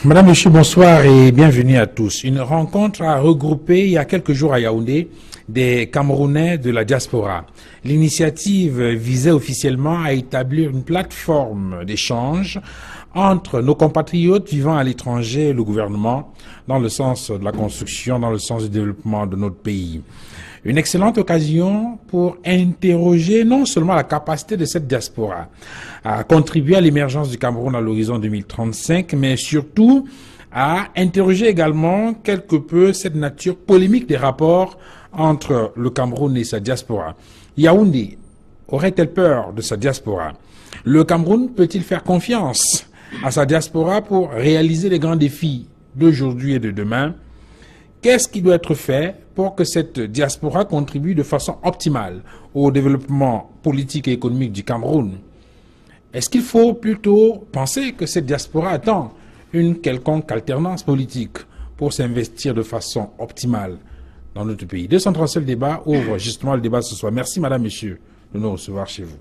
Madame, Monsieur, bonsoir et bienvenue à tous. Une rencontre a regroupé il y a quelques jours à Yaoundé des Camerounais de la diaspora. L'initiative visait officiellement à établir une plateforme d'échange entre nos compatriotes vivant à l'étranger et le gouvernement dans le sens de la construction, dans le sens du développement de notre pays. Une excellente occasion pour interroger non seulement la capacité de cette diaspora à contribuer à l'émergence du Cameroun à l'horizon 2035, mais surtout à interroger également quelque peu cette nature polémique des rapports entre le Cameroun et sa diaspora. Yaoundé aurait-elle peur de sa diaspora? Le Cameroun peut-il faire confiance à sa diaspora pour réaliser les grands défis d'aujourd'hui et de demain? Qu'est-ce qui doit être fait pour que cette diaspora contribue de façon optimale au développement politique et économique du Cameroun? Est-ce qu'il faut plutôt penser que cette diaspora attend une quelconque alternance politique pour s'investir de façon optimale dans notre pays? 237 débats ouvre justement le débat ce soir. Merci Madame, Monsieur de nous recevoir chez vous.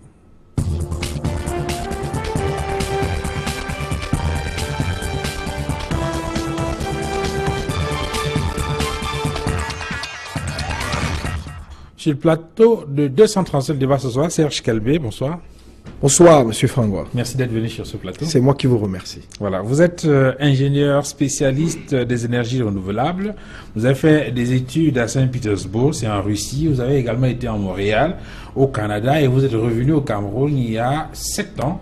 Sur le plateau de 237 débats ce soir, Serge Kalbé, bonsoir. Bonsoir, Monsieur Frangois. Merci d'être venu sur ce plateau. C'est moi qui vous remercie. Voilà, vous êtes ingénieur spécialiste des énergies renouvelables. Vous avez fait des études à Saint-Pétersbourg, c'est en Russie. Vous avez également été en Montréal, au Canada, et vous êtes revenu au Cameroun il y a 7 ans.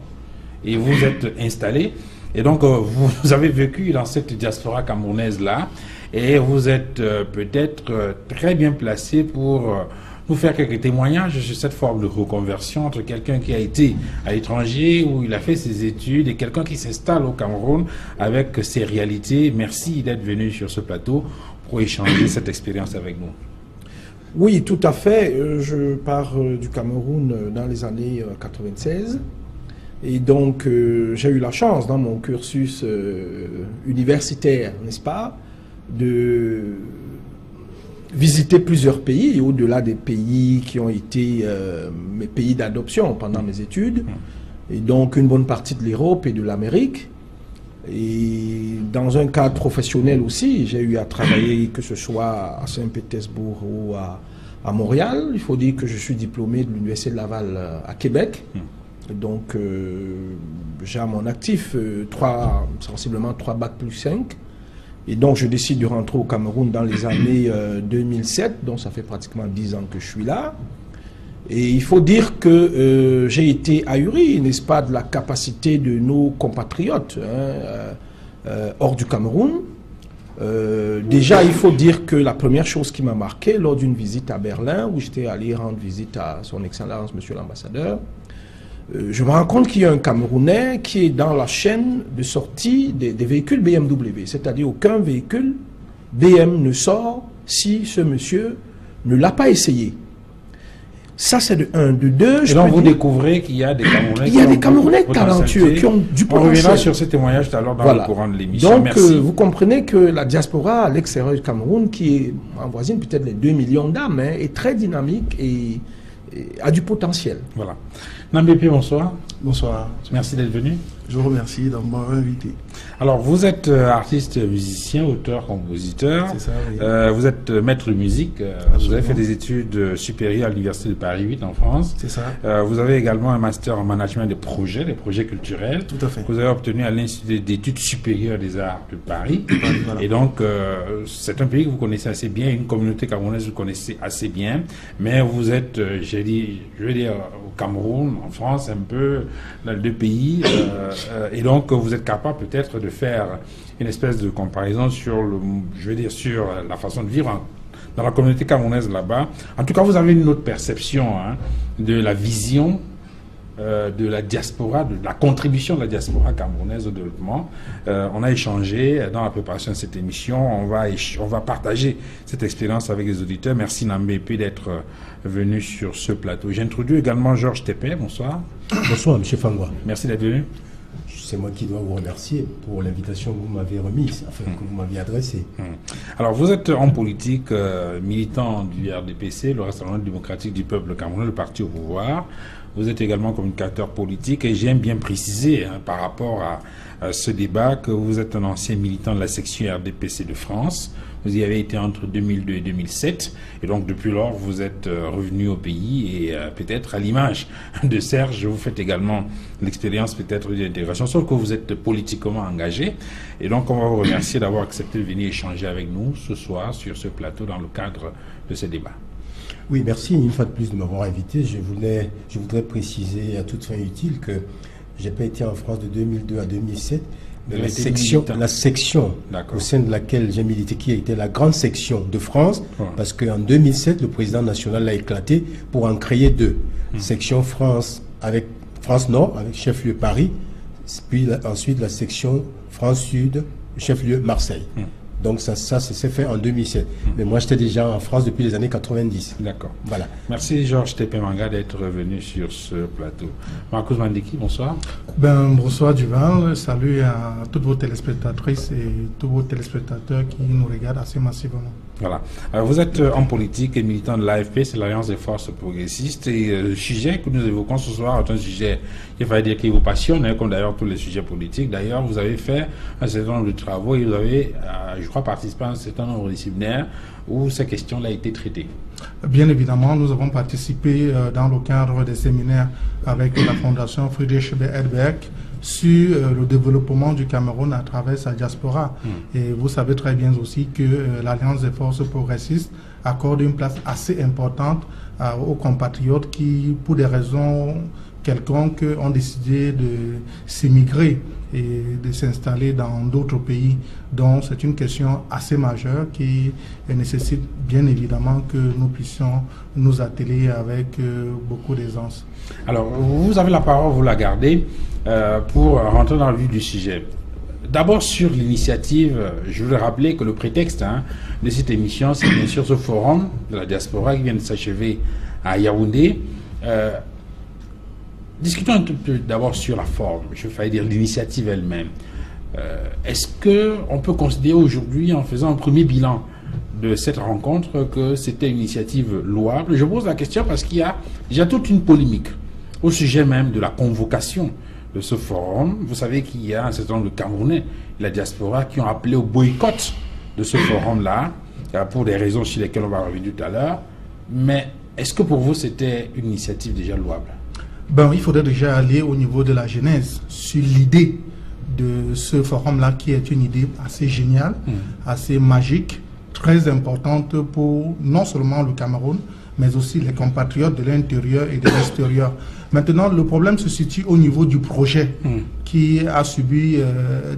Et vous êtes installé. Et donc, vous avez vécu dans cette diaspora camerounaise-là. Et vous êtes peut-être très bien placé pour nous faire quelques témoignages sur cette forme de reconversion entre quelqu'un qui a été à l'étranger où il a fait ses études et quelqu'un qui s'installe au Cameroun avec ses réalités. Merci d'être venu sur ce plateau pour échanger cette expérience avec nous. Oui, tout à fait. Je pars du Cameroun dans les années 96. Et donc, j'ai eu la chance dans mon cursus universitaire, n'est-ce pas, de visiter plusieurs pays, et au-delà des pays qui ont été mes pays d'adoption pendant mes études, et donc une bonne partie de l'Europe et de l'Amérique. Et dans un cadre professionnel aussi, j'ai eu à travailler, que ce soit à Saint-Pétersbourg ou à Montréal. Il faut dire que je suis diplômé de l'Université de Laval à Québec. Et donc, j'ai à mon actif sensiblement 3 bacs plus 5. Et donc, je décide de rentrer au Cameroun dans les années 2007, donc ça fait pratiquement 10 ans que je suis là. Et il faut dire que j'ai été ahuri, n'est-ce pas, de la capacité de nos compatriotes hors du Cameroun. Déjà, il faut dire que la première chose qui m'a marqué lors d'une visite à Berlin, où j'étais allé rendre visite à son Excellence, Monsieur l'Ambassadeur, je me rends compte qu'il y a un Camerounais qui est dans la chaîne de sortie des véhicules BMW. C'est-à-dire aucun véhicule BM ne sort si ce monsieur ne l'a pas essayé. Ça, c'est de 1. De 2, et donc vous découvrez qu'il y a des Camerounais, talentueux, qui ont du potentiel. On reviendra sur ces témoignages tout à l'heure dans le courant de l'émission. Donc, merci. Vous comprenez que la diaspora à l'extérieur du Cameroun, qui est en voisine peut-être les 2 millions d'âmes, est très dynamique et a du potentiel. Voilà. Nambépé, bonsoir. Bonsoir. Merci d'être venu. Je vous remercie d'avoir invité. Alors, vous êtes artiste, musicien, auteur, compositeur. C'est ça, oui. Vous êtes maître de musique. Vous avez fait des études supérieures à l'Université de Paris 8 en France. C'est ça. Vous avez également un master en management des projets culturels. Tout à fait. Vous avez obtenu à l'Institut d'études supérieures des arts de Paris. Voilà. Et donc, c'est un pays que vous connaissez assez bien, une communauté camerounaise que vous connaissez assez bien. Mais vous êtes, je veux dire, au Cameroun, en France, un peu, dans les deux pays. Et donc, vous êtes capable peut-être de faire une espèce de comparaison sur sur la façon de vivre dans la communauté camerounaise là-bas. En tout cas, vous avez une autre perception de la vision de la diaspora, de la contribution de la diaspora camerounaise au développement. On a échangé dans la préparation de cette émission. On va partager cette expérience avec les auditeurs. Merci Nambépé d'être venu sur ce plateau. J'introduis également Georges Tépé. Bonsoir. Bonsoir, M. Fangwa. Merci d'être venu. C'est moi qui dois vous remercier pour l'invitation que vous m'avez remise, que vous m'aviez adressée. Alors, vous êtes homme politique, militant du RDPC, le Rassemblement démocratique du peuple camerounais, le parti au pouvoir. vous êtes également communicateur politique et j'aime bien préciser par rapport à ce débat que vous êtes un ancien militant de la section RDPC de France. Vous y avez été entre 2002 et 2007 et donc depuis lors vous êtes revenu au pays et peut-être à l'image de Serge, vous faites également l'expérience peut-être de l'intégration, sauf que vous êtes politiquement engagé et donc on va vous remercier d'avoir accepté de venir échanger avec nous ce soir sur ce plateau dans le cadre de ce débat. Oui, merci une fois de plus de m'avoir invité. Je voudrais préciser à toute fin utile que je n'ai pas été en France de 2002 à 2007. La section au sein de laquelle j'ai milité, qui a été la grande section de France, parce qu'en 2007, le président national a éclaté pour en créer deux. Section France Nord, avec chef-lieu Paris, puis ensuite la section France Sud, chef-lieu Marseille. Donc ça s'est fait en 2007. Mais moi, j'étais déjà en France depuis les années 90. D'accord. Voilà. Merci Georges Tepemanga d'être revenu sur ce plateau. Marcus Mandiki, bonsoir. Bonsoir Duval. Salut à toutes vos téléspectatrices et tous vos téléspectateurs qui nous regardent assez massivement. Voilà. Vous êtes en politique et militant de l'AFP, c'est l'Alliance des forces progressistes. Et le sujet que nous évoquons ce soir est un sujet qu'il fallait dire qui vous passionne, comme d'ailleurs tous les sujets politiques. D'ailleurs, vous avez fait un certain nombre de travaux et vous avez, je crois, participé à un certain nombre de séminaires où ces questions-là ont été traitées. Bien évidemment, nous avons participé dans le cadre des séminaires avec la Fondation Friedrich Ebert sur le développement du Cameroun à travers sa diaspora. Et vous savez très bien aussi que l'Alliance des forces progressistes accorde une place assez importante aux compatriotes qui, pour des raisons quelconques, ont décidé de s'émigrer et de s'installer dans d'autres pays. Donc c'est une question assez majeure qui nécessite bien évidemment que nous puissions nous atteler avec beaucoup d'aisance. Alors vous avez la parole, vous la gardez pour rentrer dans le vif du sujet. D'abord sur l'initiative, je voudrais rappeler que le prétexte de cette émission, c'est bien sûr ce forum de la diaspora qui vient de s'achever à Yaoundé. Discutons un peu d'abord sur la forme, je vais dire l'initiative elle-même. Est-ce qu'on peut considérer aujourd'hui, en faisant un premier bilan de cette rencontre, que c'était une initiative louable? Je pose la question parce qu'il y a déjà toute une polémique au sujet même de la convocation de ce forum. Vous savez qu'il y a un certain nombre de Camerounais de la diaspora qui ont appelé au boycott de ce forum-là, pour des raisons sur lesquelles on va revenir tout à l'heure. Mais est-ce que pour vous, c'était une initiative déjà louable? Il faudrait déjà aller au niveau de la genèse, sur l'idée de ce forum-là, qui est une idée assez géniale, assez magique, très importante pour non seulement le Cameroun, mais aussi les compatriotes de l'intérieur et de l'extérieur. Maintenant, le problème se situe au niveau du projet qui a subi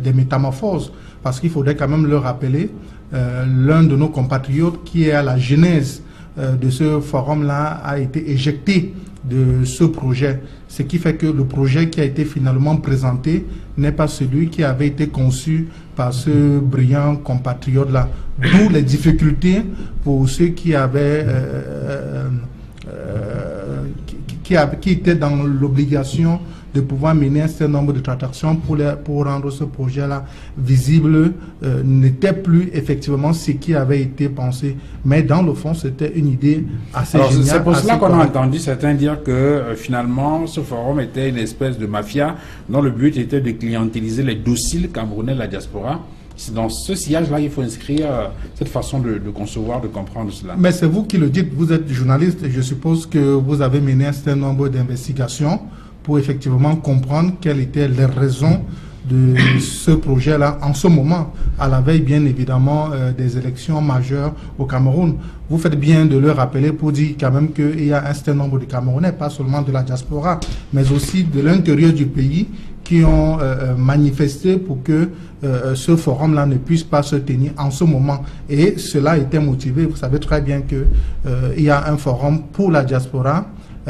des métamorphoses, parce qu'il faudrait quand même le rappeler, l'un de nos compatriotes qui est à la genèse de ce forum-là a été éjecté de ce projet, ce qui fait que le projet qui a été finalement présenté n'est pas celui qui avait été conçu par ce brillant compatriote-là. D'où les difficultés pour ceux qui avaient qui étaient dans l'obligation de pouvoir mener un certain nombre de transactions pour rendre ce projet-là visible, n'était plus effectivement ce qui avait été pensé. Mais dans le fond, c'était une idée assez géniale. C'est pour cela qu'on a entendu certains dire que finalement, ce forum était une espèce de mafia dont le but était de clientéliser les dociles camerounais de la diaspora. C'est dans ce sillage-là qu'il faut inscrire cette façon de concevoir, de comprendre cela. Mais c'est vous qui le dites, vous êtes journaliste et je suppose que vous avez mené un certain nombre d'investigations pour effectivement comprendre quelles étaient les raisons de ce projet-là en ce moment, à la veille bien évidemment des élections majeures au Cameroun. Vous faites bien de le rappeler pour dire quand même qu'il y a un certain nombre de Camerounais, pas seulement de la diaspora, mais aussi de l'intérieur du pays, qui ont manifesté pour que ce forum-là ne puisse pas se tenir en ce moment. Et cela a été motivé. Vous savez très bien qu'il y a un forum pour la diaspora.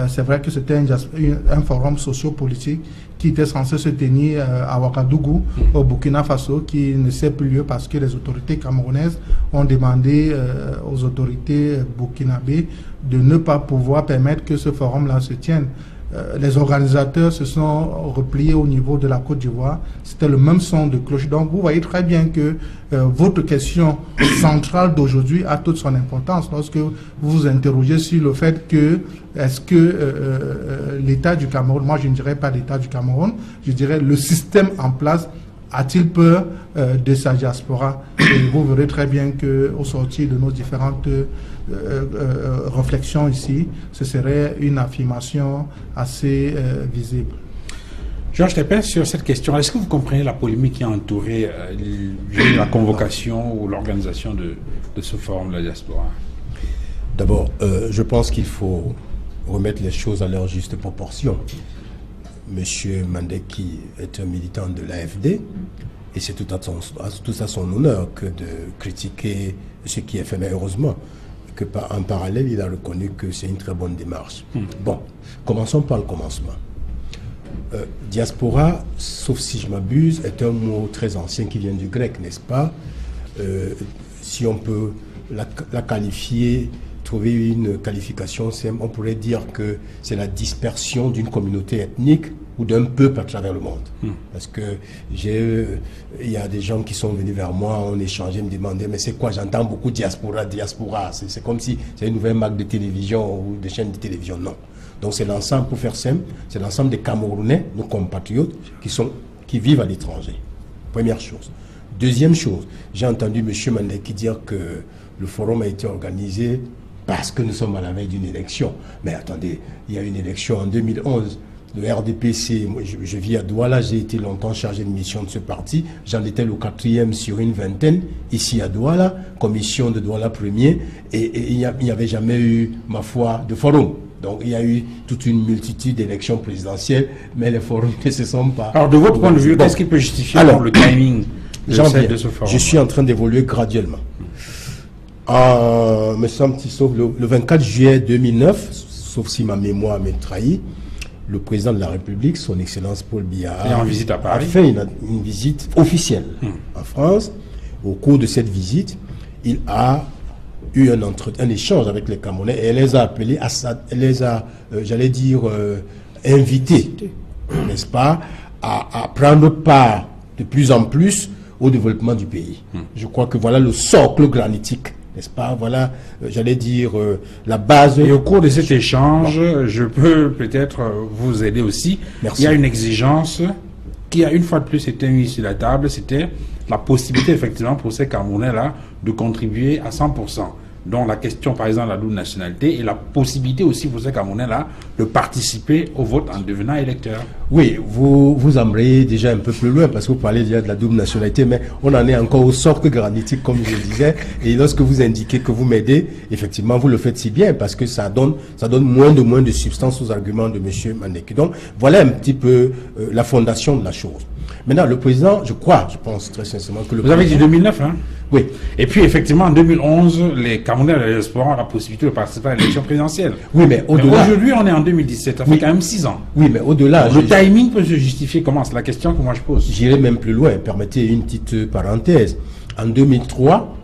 C'est vrai que c'était un forum socio-politique qui était censé se tenir à Ouagadougou, au Burkina Faso, qui ne s'est plus lieu parce que les autorités camerounaises ont demandé aux autorités burkinabées de ne pas pouvoir permettre que ce forum-là se tienne. les organisateurs se sont repliés au niveau de la Côte d'Ivoire. C'était le même son de cloche. Donc vous voyez très bien que votre question centrale d'aujourd'hui a toute son importance lorsque vous vous interrogez sur le fait que est-ce que l'État du Cameroun, moi je ne dirais pas l'État du Cameroun, je dirais le système en place, a-t-il peur de sa diaspora? Et vous verrez très bien qu'au sortir de nos différentes réflexions ici, ce serait une affirmation assez visible. Georges Tépin, sur cette question, est-ce que vous comprenez la polémique qui a entouré la convocation ou l'organisation de ce forum de la diaspora? D'abord, je pense qu'il faut remettre les choses à leur juste proportion. Monsieur Mandeki est un militant de l'AFD et c'est tout à son honneur que de critiquer ce qui est fait, mais heureusement qu'en parallèle, il a reconnu que c'est une très bonne démarche. Bon, commençons par le commencement. Diaspora, sauf si je m'abuse, est un mot très ancien qui vient du grec, n'est-ce pas? Si on peut la qualifier, trouver une qualification simple, on pourrait dire que c'est la dispersion d'une communauté ethnique ou d'un peuple à travers le monde. Parce que il y a des gens qui sont venus vers moi, on échangeait, me demandaient mais c'est quoi? J'entends beaucoup diaspora. C'est comme si c'est une nouvelle marque de télévision ou de chaîne de télévision. Non. Donc c'est l'ensemble, pour faire simple, c'est l'ensemble des Camerounais, nos compatriotes, qui vivent à l'étranger. Première chose. Deuxième chose, j'ai entendu M. Mandeki dire que le forum a été organisé parce que nous sommes à la veille d'une élection. Mais attendez, il y a une élection en 2011. Le RDPC, moi, je vis à Douala, j'ai été longtemps chargé de mission de ce parti. J'en étais le 4e sur une vingtaine, ici à Douala, commission de Douala 1er. Et il n'y avait jamais eu, ma foi, de forum. Donc il y a eu toute une multitude d'élections présidentielles, mais les forums ne se sont pas... Alors de votre point de vue, qu'est-ce qui peut justifier le timing de ce forum? Je suis en train d'évoluer graduellement. Me semble-t-il, sauf le 24 juillet 2009, sauf si ma mémoire me trahit, le président de la République, son Excellence Paul Biya, a fait une visite officielle en France. Au cours de cette visite, il a eu un échange avec les Camerounais et elle les a appelés, j'allais dire, invités, n'est-ce pas, à prendre part de plus en plus au développement du pays. Je crois que voilà le socle granitique, n'est-ce pas? Voilà, j'allais dire, la base. Et au cours de cet échange, je peux peut-être vous aider aussi. Merci. Il y a une exigence qui a une fois de plus été mise sur la table, c'était la possibilité effectivement pour ces Camerounais-là de contribuer à 100%. Donc la question par exemple de la double nationalité et la possibilité aussi pour ces Camerounais-là de participer au vote en devenant électeur. Oui, vous embrayez déjà un peu plus loin parce que vous parlez déjà de la double nationalité, mais on en est encore au socle granitique comme je le disais. Et lorsque vous indiquez que vous m'aidez, effectivement vous le faites si bien parce que ça donne moins de substance aux arguments de M. Mandeki. Donc voilà un petit peu la fondation de la chose. Maintenant, le président, je pense très sincèrement que le président... Vous avez dit 2009, hein? Oui. Et puis, effectivement, en 2011, les Camerounais de la diaspora ont la possibilité de participer à l'élection présidentielle. Oui, mais au-delà... Aujourd'hui, on est en 2017, ça fait quand même 6 ans. Oui, mais au-delà... Le timing peut se justifier comment? C'est la question que moi je pose. J'irai même plus loin, permettez une petite parenthèse. En 2003,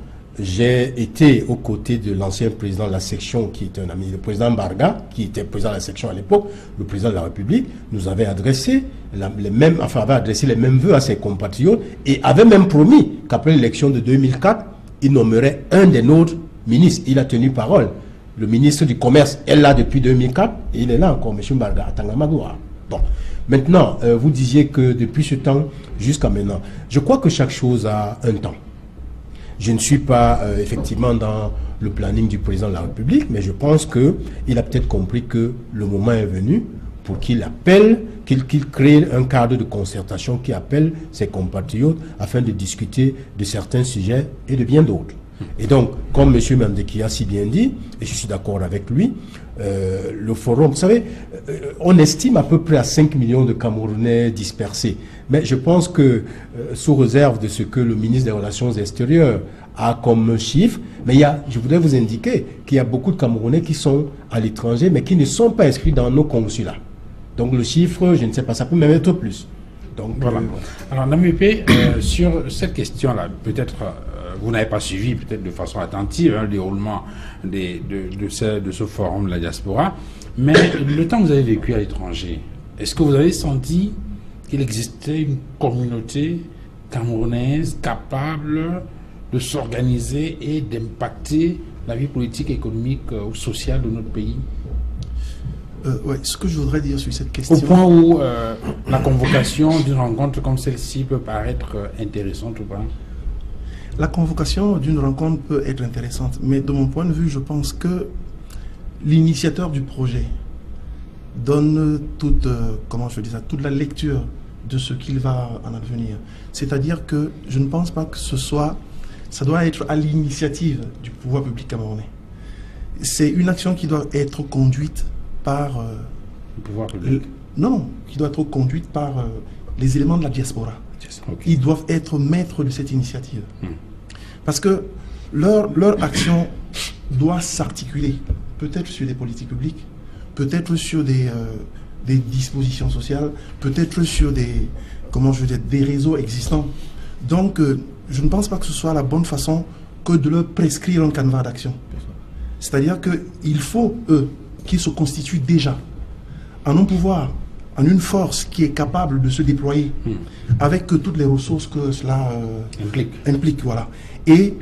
j'ai été aux côtés de l'ancien président de la section, qui est un ami, le président Barga, qui était président de la section à l'époque, le président de la République, nous avait adressé avait adressé les mêmes vœux à ses compatriotes et avait même promis qu'après l'élection de 2004, il nommerait un des nôtres ministres. Il a tenu parole. Le ministre du Commerce est là depuis 2004 et il est là encore, M. Barga, à Tangamagoua. Bon. Maintenant, vous disiez que depuis ce temps jusqu'à maintenant, je crois que chaque chose a un temps. Je ne suis pas effectivement dans le planning du président de la République, mais je pense qu'il a peut-être compris que le moment est venu pour qu'il appelle, qu'il crée un cadre de concertation qui appelle ses compatriotes afin de discuter de certains sujets et de bien d'autres. Et donc, comme M. Mandeki a si bien dit, et je suis d'accord avec lui, le forum, vous savez, on estime à peu près à 5 millions de Camerounais dispersés. Mais je pense que, sous réserve de ce que le ministre des Relations extérieures a comme chiffre, mais je voudrais vous indiquer qu'il y a beaucoup de Camerounais qui sont à l'étranger, mais qui ne sont pas inscrits dans nos consulats. Donc le chiffre, je ne sais pas, ça peut même être plus. Donc, voilà. Alors, Namupé, sur cette question-là, peut-être... vous n'avez pas suivi peut-être de façon attentive le déroulement de ce forum de la diaspora, Mais le temps que vous avez vécu à l'étranger, est-ce que vous avez senti qu'il existait une communauté camerounaise capable de s'organiser et d'impacter la vie politique, économique ou sociale de notre pays? Ouais, ce que je voudrais dire sur cette question... Au point où la convocation d'une rencontre comme celle-ci peut paraître intéressante ou pas? La convocation d'une rencontre peut être intéressante, mais de mon point de vue, je pense que l'initiateur du projet donne toute, comment je dis ça, toute la lecture de ce qu'il va en advenir. C'est-à-dire que je ne pense pas que ça doit être à l'initiative du pouvoir public camerounais. C'est une action qui doit être conduite par... le pouvoir public? Non, qui doit être conduite par les éléments de la diaspora. Okay. Ils doivent être maîtres de cette initiative. Parce que leur action doit s'articuler, peut-être sur des politiques publiques, peut-être sur des dispositions sociales, peut-être sur des réseaux existants. Donc, je ne pense pas que ce soit la bonne façon que de leur prescrire un canevas d'action. C'est-à-dire qu'il faut, eux, qu'ils se constituent déjà en un pouvoir, en une force qui est capable de se déployer avec toutes les ressources que cela implique. Voilà. Et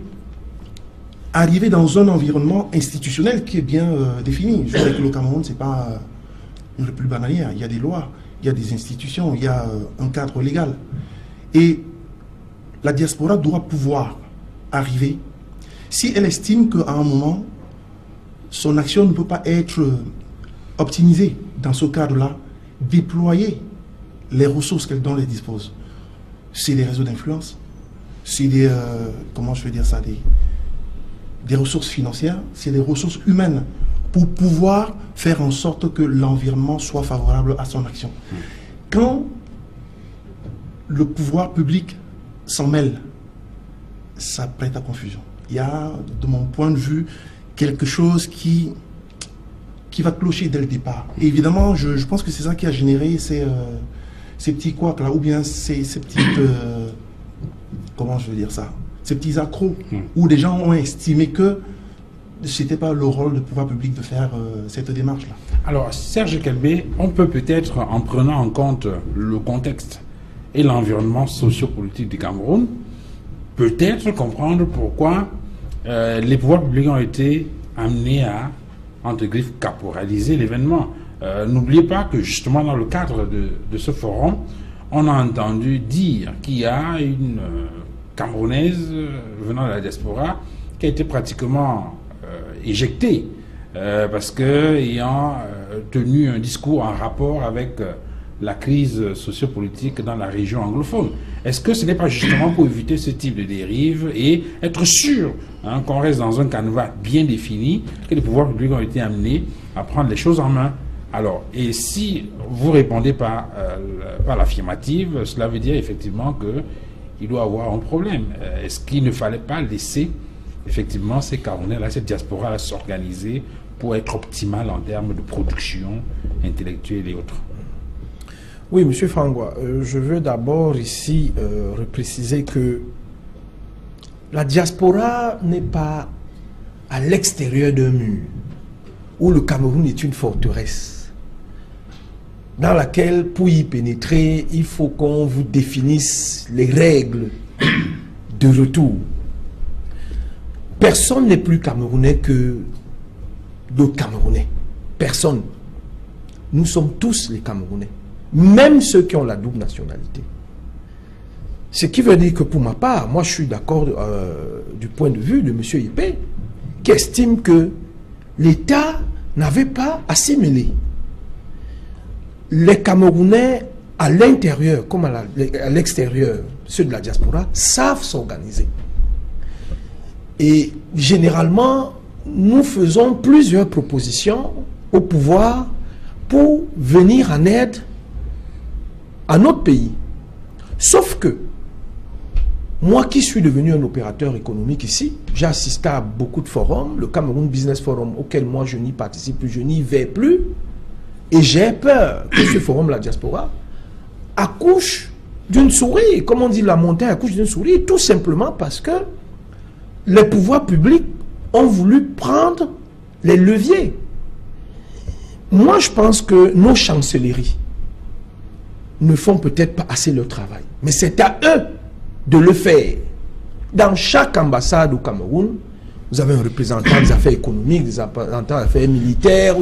arriver dans un environnement institutionnel qui est bien défini. Je dirais que le Cameroun, ce n'est pas une république bananière. Il y a des lois, il y a des institutions, il y a un cadre légal. Et la diaspora doit pouvoir arriver, si elle estime qu'à un moment, son action ne peut pas être optimisée dans ce cadre-là, déployer les ressources dont elle dispose. C'est des réseaux d'influence, c'est des, comment je vais dire ça, des ressources financières, c'est des ressources humaines pour pouvoir faire en sorte que l'environnement soit favorable à son action. Quand le pouvoir public s'en mêle, ça prête à confusion. Il y a, de mon point de vue, quelque chose qui va clocher dès le départ. Et évidemment, je pense que c'est ça qui a généré ces petits couacs là, ou bien ces petites... comment je veux dire ça? Ces petits accros, où des gens ont estimé que ce n'était pas le rôle du pouvoir public de faire cette démarche-là. Alors, Serge Kelbé, on peut peut-être, en prenant en compte le contexte et l'environnement socio-politique du Cameroun, peut-être comprendre pourquoi les pouvoirs publics ont été amenés à, entre griffes, caporaliser l'événement. N'oubliez pas que justement dans le cadre de ce forum, on a entendu dire qu'il y a une Camerounaise venant de la diaspora qui a été pratiquement éjectée parce qu'ayant tenu un discours en rapport avec la crise sociopolitique dans la région anglophone. Est-ce que ce n'est pas justement pour éviter ce type de dérive et être sûr qu'on reste dans un canevas bien défini, que les pouvoirs publics ont été amenés à prendre les choses en main? Alors, et si vous répondez par l'affirmative, cela veut dire effectivement qu'il doit avoir un problème. Est-ce qu'il ne fallait pas laisser effectivement ces Camerounais-là, cette diaspora-là s'organiser pour être optimale en termes de production intellectuelle et autres? Oui, M. Fangwa, je veux d'abord ici repréciser que la diaspora n'est pas à l'extérieur d'un mur, où le Cameroun est une forteresse, dans laquelle, pour y pénétrer, il faut qu'on vous définisse les règles de retour. Personne n'est plus Camerounais que le Camerounais. Personne. Nous sommes tous les Camerounais. Même ceux qui ont la double nationalité. Ce qui veut dire que pour ma part, moi je suis d'accord du point de vue de M. Yepé, qui estime que l'État n'avait pas assimilé les Camerounais à l'intérieur comme à l'extérieur, ceux de la diaspora, savent s'organiser. Et généralement, nous faisons plusieurs propositions au pouvoir pour venir en aide à notre pays. Sauf que, moi qui suis devenu un opérateur économique ici, j'ai assisté à beaucoup de forums, le Cameroun Business Forum, auquel moi je n'y participe plus, je n'y vais plus, et j'ai peur que ce forum, la diaspora, accouche d'une souris, comme on dit la montagne accouche d'une souris, tout simplement parce que les pouvoirs publics ont voulu prendre les leviers. Moi, je pense que nos chancelleries ne font peut-être pas assez leur travail. Mais c'est à eux de le faire. Dans chaque ambassade au Cameroun, vous avez un représentant des affaires économiques, des représentants des affaires militaires.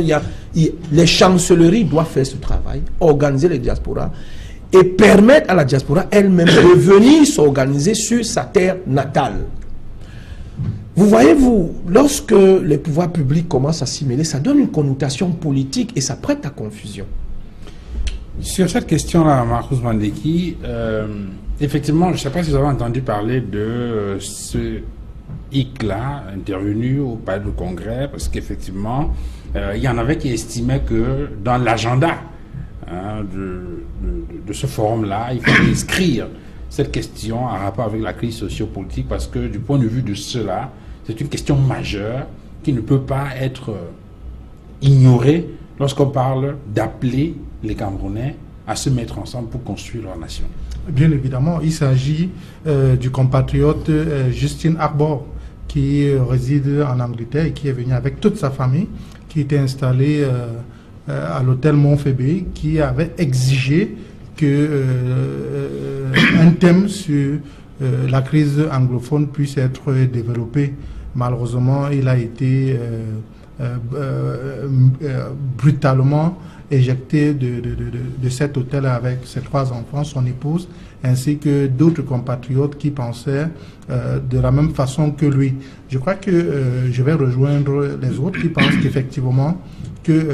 Les chancelleries doivent faire ce travail, organiser les diasporas et permettre à la diaspora elle-même de venir s'organiser sur sa terre natale. Vous voyez, lorsque les pouvoirs publics commencent à s'y mêler, ça donne une connotation politique et ça prête à confusion. Sur cette question-là, Marcus Mandeki, effectivement, je ne sais pas si vous avez entendu parler de ce hic-là intervenu au palais du Congrès, parce qu'effectivement, il y en avait qui estimaient que dans l'agenda de ce forum-là, il fallait inscrire cette question en rapport avec la crise sociopolitique, parce que du point de vue de cela, c'est une question majeure qui ne peut pas être ignorée lorsqu'on parle d'appeler les Camerounais à se mettre ensemble pour construire leur nation. Bien évidemment, il s'agit du compatriote Justin Arbor, qui réside en Angleterre et qui est venu avec toute sa famille, qui était installé à l'hôtel Montfébé, qui avait exigé que un thème sur la crise anglophone puisse être développé. Malheureusement, il a été brutalement éjecté de cet hôtel avec ses 3 enfants, son épouse, ainsi que d'autres compatriotes qui pensaient de la même façon que lui. Je crois que je vais rejoindre les autres qui pensent qu'effectivement, que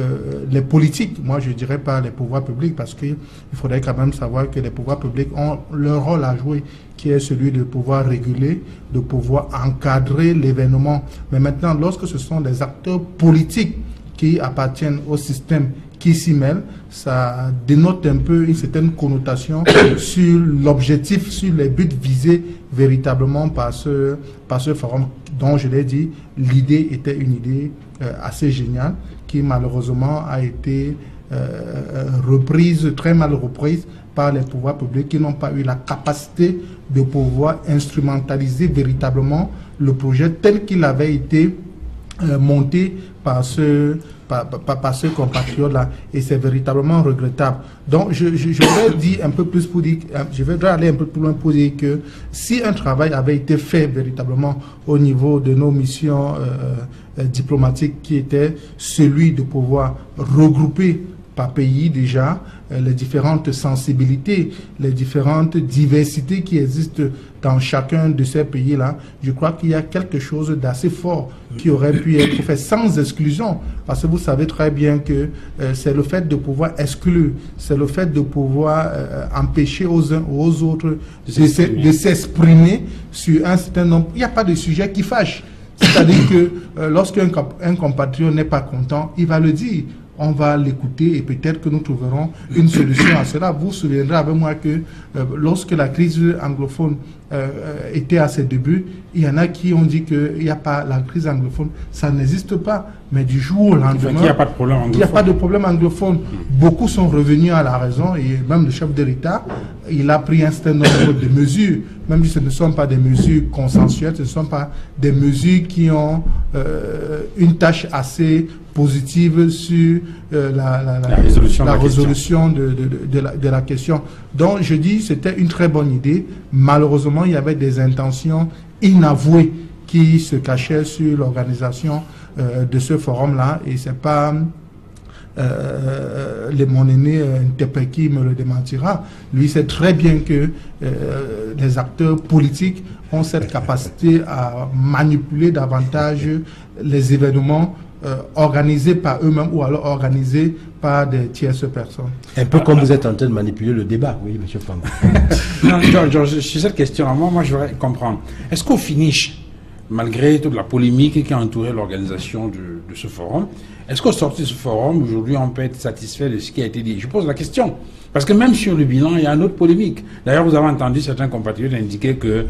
les politiques, moi je ne dirais pas les pouvoirs publics, parce qu'il faudrait quand même savoir que les pouvoirs publics ont leur rôle à jouer, qui est celui de pouvoir réguler, de pouvoir encadrer l'événement. Mais maintenant, lorsque ce sont des acteurs politiques qui appartiennent au système qui s'y mêlent, ça dénote un peu une certaine connotation sur l'objectif, sur les buts visés véritablement par ce forum, dont je l'ai dit, l'idée était une idée assez géniale, qui malheureusement a été reprise, très mal reprise par les pouvoirs publics, qui n'ont pas eu la capacité de pouvoir instrumentaliser véritablement le projet tel qu'il avait été monté par ce compatriote-là, et c'est véritablement regrettable. Donc, je vais dire un peu plus pour dire, je vais aller un peu plus loin pour dire que si un travail avait été fait véritablement au niveau de nos missions diplomatiques, qui était celui de pouvoir regrouper par pays déjà les différentes sensibilités, les différentes diversités qui existent dans chacun de ces pays-là, je crois qu'il y a quelque chose d'assez fort qui aurait pu être fait sans exclusion, parce que vous savez très bien que c'est le fait de pouvoir exclure, c'est le fait de pouvoir empêcher aux uns ou aux autres de s'exprimer sur un certain nombre. Il n'y a pas de sujet qui fâche. C'est-à-dire que lorsqu'un compatriote n'est pas content, il va le dire. On va l'écouter et peut-être que nous trouverons une solution à cela. Vous vous souviendrez avec moi que lorsque la crise anglophone était à ses débuts, il y en a qui ont dit qu'il n'y a pas la crise anglophone, ça n'existe pas. Mais du jour au lendemain, il n'y a pas de problème anglophone. Il n'y a pas de problème anglophone. Beaucoup sont revenus à la raison, et même le chef de l'État, il a pris un certain nombre de mesures, même si ce ne sont pas des mesures consensuelles, ce ne sont pas des mesures qui ont une tâche assez positive sur la résolution de la question. Donc je dis c'était une très bonne idée. Malheureusement, il y avait des intentions inavouées qui se cachaient sur l'organisation de ce forum-là, et c'est pas mon aîné Ntepeki me le démentira. Lui sait très bien que les acteurs politiques ont cette capacité à manipuler davantage les événements organisés par eux-mêmes ou alors organisés par des tierces personnes. Un peu comme vous êtes en train de manipuler le débat, oui, M. Fango. Non, Georges, sur cette question-là, moi je voudrais comprendre. Est-ce qu'au finish, malgré toute la polémique qui a entouré l'organisation de ce forum, est-ce qu'au sorti de ce forum, aujourd'hui, on peut être satisfait de ce qui a été dit? Je pose la question. Parce que même sur le bilan, il y a une autre polémique. D'ailleurs, vous avez entendu certains compatriotes indiquer que,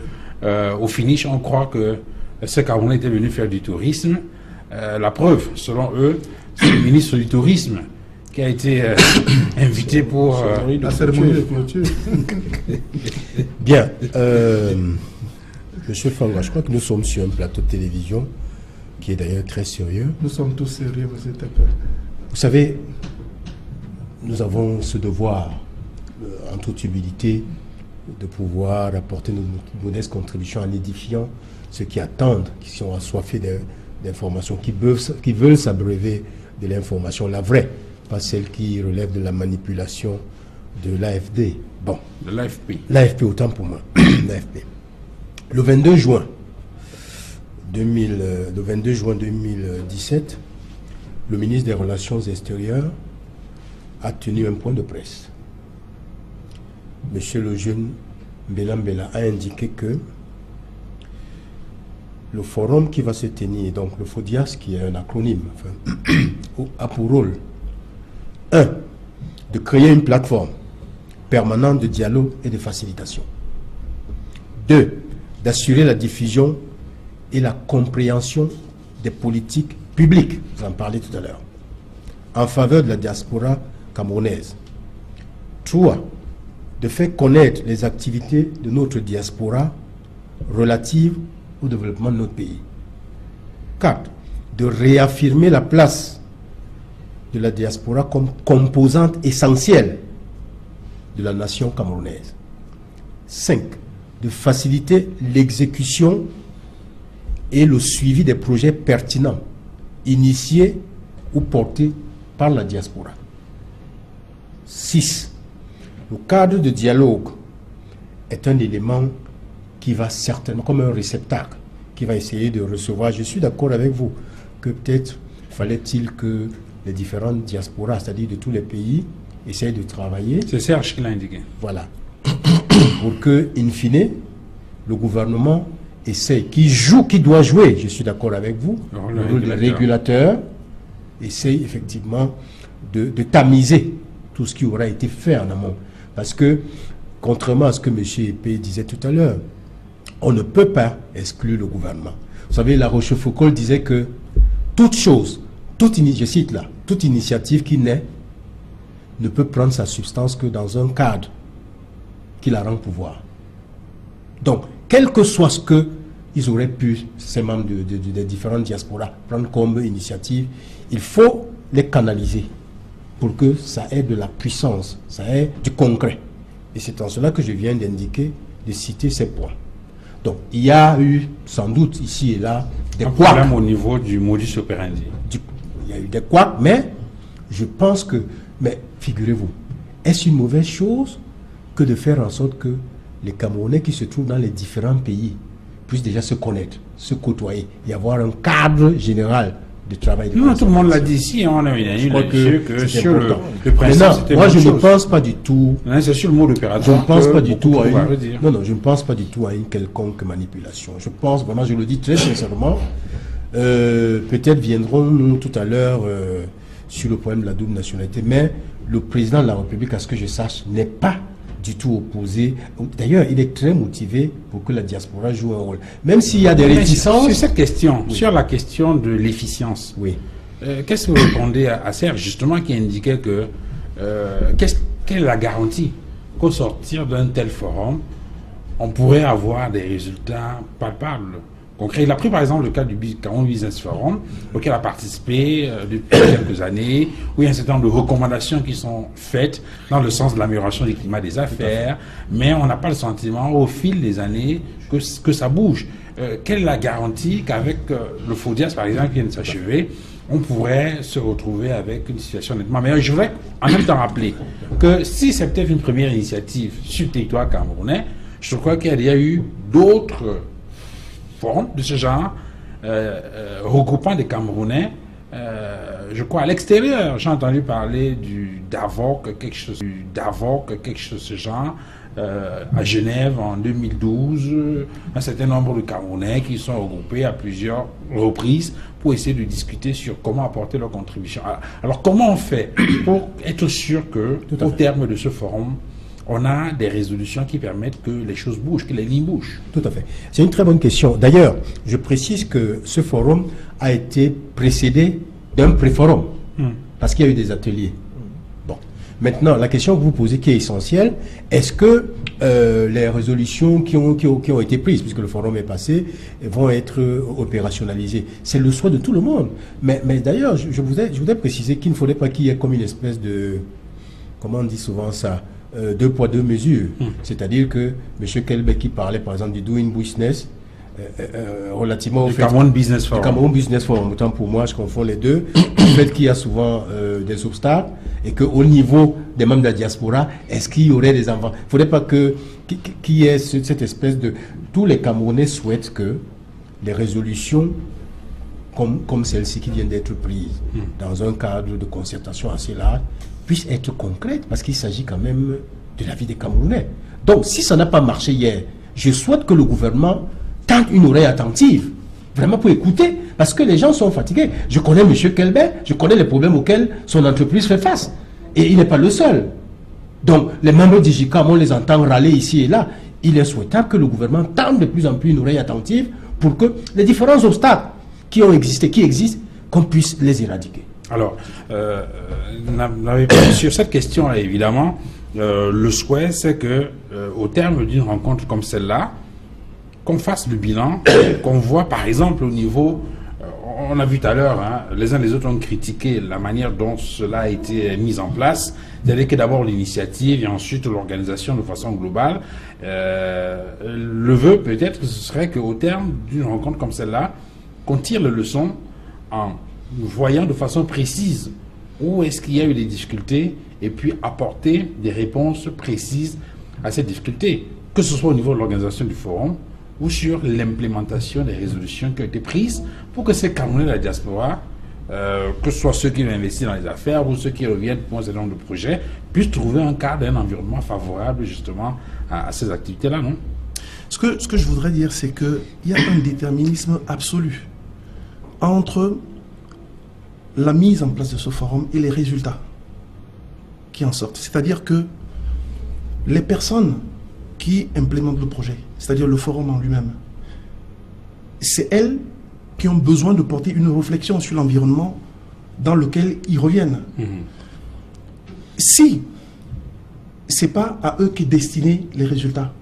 au finish, on croit que ces Camerounais étaient venus faire du tourisme. La preuve, selon eux, c'est le ministre du Tourisme qui a été invité pour la cérémonie de clôture. Bien. Monsieur Fanga, je crois que nous sommes sur un plateau de télévision qui est d'ailleurs très sérieux. Nous sommes tous sérieux, monsieur Tepper. Vous savez, nous avons ce devoir, en toute humilité, de pouvoir apporter notre modeste contribution en édifiant ceux qui attendent, qui sont assoiffés d'informations, qui veulent s'abreuver de l'information, la vraie, pas celle qui relève de la manipulation de l'AFD. Bon. De l'AFP. L'AFP, autant pour moi. L'AFP. Le 22 juin 2017, le ministre des Relations extérieures a tenu un point de presse. Monsieur le jeune Mbela Mbela a indiqué que le forum qui va se tenir, donc le FODIAS, qui est un acronyme, enfin, a pour rôle 1. De créer une plateforme permanente de dialogue et de facilitation. 2. D'assurer la diffusion et la compréhension des politiques publiques, vous en parlez tout à l'heure, en faveur de la diaspora camerounaise. 3. De faire connaître les activités de notre diaspora relatives au développement de notre pays. 4. De réaffirmer la place de la diaspora comme composante essentielle de la nation camerounaise. 5. De faciliter l'exécution et le suivi des projets pertinents, initiés ou portés par la diaspora. 6. Le cadre de dialogue est un élément qui va certainement, comme un réceptacle, qui va essayer de recevoir. Je suis d'accord avec vous que peut-être fallait-il que les différentes diasporas, c'est-à-dire de tous les pays, essayent de travailler. C'est Serge qui l'a indiqué. Voilà. Pour que, in fine, le gouvernement essaye, qui doit jouer, je suis d'accord avec vous, le rôle de régulateur, essaye effectivement de tamiser tout ce qui aura été fait en amont. Parce que, contrairement à ce que M. Epé disait tout à l'heure, on ne peut pas exclure le gouvernement. Vous savez, La Rochefoucauld disait que toute chose, je cite là, toute initiative qui naît ne peut prendre sa substance que dans un cadre qui la rend pouvoir. Donc, quel que soit ce que ils auraient pu, ces membres des différentes diasporas, prendre comme initiative, il faut les canaliser pour que ça ait de la puissance, ça ait du concret. Et c'est en cela que je viens d'indiquer, de citer ces points. Donc, il y a eu, sans doute, ici et là, des couacs. Même au niveau du modus operandi. Il y a eu des couacs, mais je pense que, mais figurez-vous, est-ce une mauvaise chose que de faire en sorte que les Camerounais qui se trouvent dans les différents pays puissent déjà se connaître, se côtoyer, y avoir un cadre général de travail. Non, tout le monde l'a dit ici, on a eu que sur le principe, moi je ne pense pas du tout. C'est sur le mot d'opérateur. Je ne pense pas du tout à une. Non, je ne pense pas du tout à une quelconque manipulation. Je pense vraiment, je le dis très sincèrement. Peut-être viendrons-nous tout à l'heure sur le problème de la double nationalité, mais le président de la République, à ce que je sache, n'est pas du tout opposé. D'ailleurs, il est très motivé pour que la diaspora joue un rôle. Même s'il y a des réticences... Sur cette question, oui. Sur la question de l'efficience, oui. Qu'est-ce que vous répondez à Serge, justement, qui indiquait que... quelle est la garantie qu'au sortir d'un tel forum, on pourrait avoir des résultats palpables, concrets? Il a pris par exemple le cas du Cameroun Business Forum, auquel a participé depuis quelques années, où il y a un certain nombre de recommandations qui sont faites dans le sens de l'amélioration du climat des affaires, mais on n'a pas le sentiment au fil des années que ça bouge. Quelle est la garantie qu'avec le FODIAS, par exemple, qui vient de s'achever, on pourrait se retrouver avec une situation nettement meilleure? Je voudrais en même temps rappeler que si c'est peut-être une première initiative sur le territoire camerounais, je crois qu'il y a eu d'autres forums de ce genre, regroupant des Camerounais, je crois à l'extérieur. J'ai entendu parler du DAVOC, quelque chose de ce genre, à Genève en 2012, un certain nombre de Camerounais qui sont regroupés à plusieurs reprises pour essayer de discuter sur comment apporter leur contribution. Alors comment on fait pour être sûr que, au terme de ce forum, on a des résolutions qui permettent que les choses bougent, que les lignes bougent? Tout à fait. C'est une très bonne question. D'ailleurs, je précise que ce forum a été précédé d'un pré-forum, parce qu'il y a eu des ateliers. Bon. Maintenant, la question que vous posez qui est essentielle, est-ce que les résolutions qui ont été prises, puisque le forum est passé, vont être opérationnalisées. C'est le souhait de tout le monde. Mais d'ailleurs, je voudrais préciser qu'il ne faudrait pas qu'il y ait comme une espèce de... Comment on dit souvent ça, 2 poids 2 mesures. C'est-à-dire que M. Kelbe qui parlait par exemple du doing business, relativement au fait Cameroun Business Forum. Du Cameroun Business Forum. Autant pour moi, je confonds les deux. Le fait qu'il y a souvent des obstacles et qu'au niveau des membres de la diaspora, est-ce qu'il y aurait des enfants? Il ne faudrait pas qu'il y ait cette espèce de... Tous les Camerounais souhaitent que les résolutions comme celle-ci qui vient d'être prise dans un cadre de concertation assez large puissent être concrètes, parce qu'il s'agit quand même de la vie des Camerounais. Donc, si ça n'a pas marché hier, je souhaite que le gouvernement tente une oreille attentive, vraiment pour écouter, parce que les gens sont fatigués. Je connais M. Kelbert, je connais les problèmes auxquels son entreprise fait face. Et il n'est pas le seul. Donc, les membres d'IGICAM, on les entend râler ici et là. Il est souhaitable que le gouvernement tente de plus en plus une oreille attentive pour que les différents obstacles qui existent, qu'on puisse les éradiquer. Alors, sur cette question-là, évidemment, le souhait, c'est que au terme d'une rencontre comme celle-là, qu'on fasse le bilan, qu'on voit par exemple au niveau, on a vu tout à l'heure, hein, les uns les autres ont critiqué la manière dont cela a été mis en place, c'est-à-dire que d'abord l'initiative et ensuite l'organisation de façon globale. Le vœu peut-être ce serait qu'au terme d'une rencontre comme celle-là, qu'on tire les leçons en voyant de façon précise où est-ce qu'il y a eu des difficultés et puis apporter des réponses précises à ces difficultés, que ce soit au niveau de l'organisation du forum ou sur l'implémentation des résolutions qui ont été prises pour que ces Camerounais de la diaspora, que ce soit ceux qui ont investi dans les affaires ou ceux qui reviennent pour un certain nombre de projets, puissent trouver un cadre, un environnement favorable justement à ces activités-là, non? Ce que je voudrais dire, c'est qu'il y a un déterminisme absolu entre la mise en place de ce forum et les résultats qui en sortent. C'est-à-dire que les personnes qui implémentent le projet, c'est-à-dire le forum en lui-même, c'est elles qui ont besoin de porter une réflexion sur l'environnement dans lequel ils reviennent. Si ce n'est pas à eux qu'est destiné les résultats,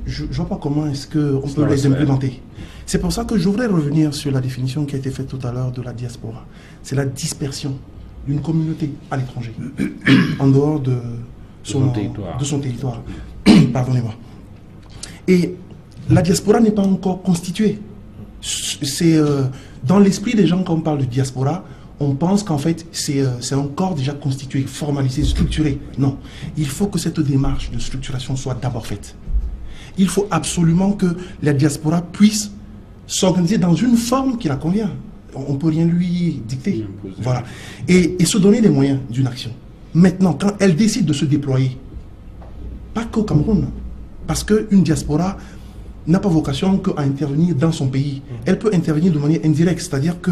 je ne vois pas comment est-ce qu'on peut les implémenter. C'est pour ça que je voudrais revenir sur la définition qui a été faite tout à l'heure de la diaspora. C'est la dispersion d'une communauté à l'étranger, en dehors de son territoire. Pardonnez-moi. Et la diaspora n'est pas encore constituée. C'est dans l'esprit des gens, quand on parle de diaspora, on pense qu'en fait, c'est un corps déjà constitué, formalisé, structuré. Non. Il faut que cette démarche de structuration soit d'abord faite. Il faut absolument que la diaspora puisse s'organiser dans une forme qui la convient. On ne peut rien lui dicter. Voilà. Et se donner les moyens d'une action. Maintenant, quand elle décide de se déployer, pas qu'au Cameroun, parce qu'une diaspora n'a pas vocation qu'à intervenir dans son pays. Elle peut intervenir de manière indirecte, c'est-à-dire que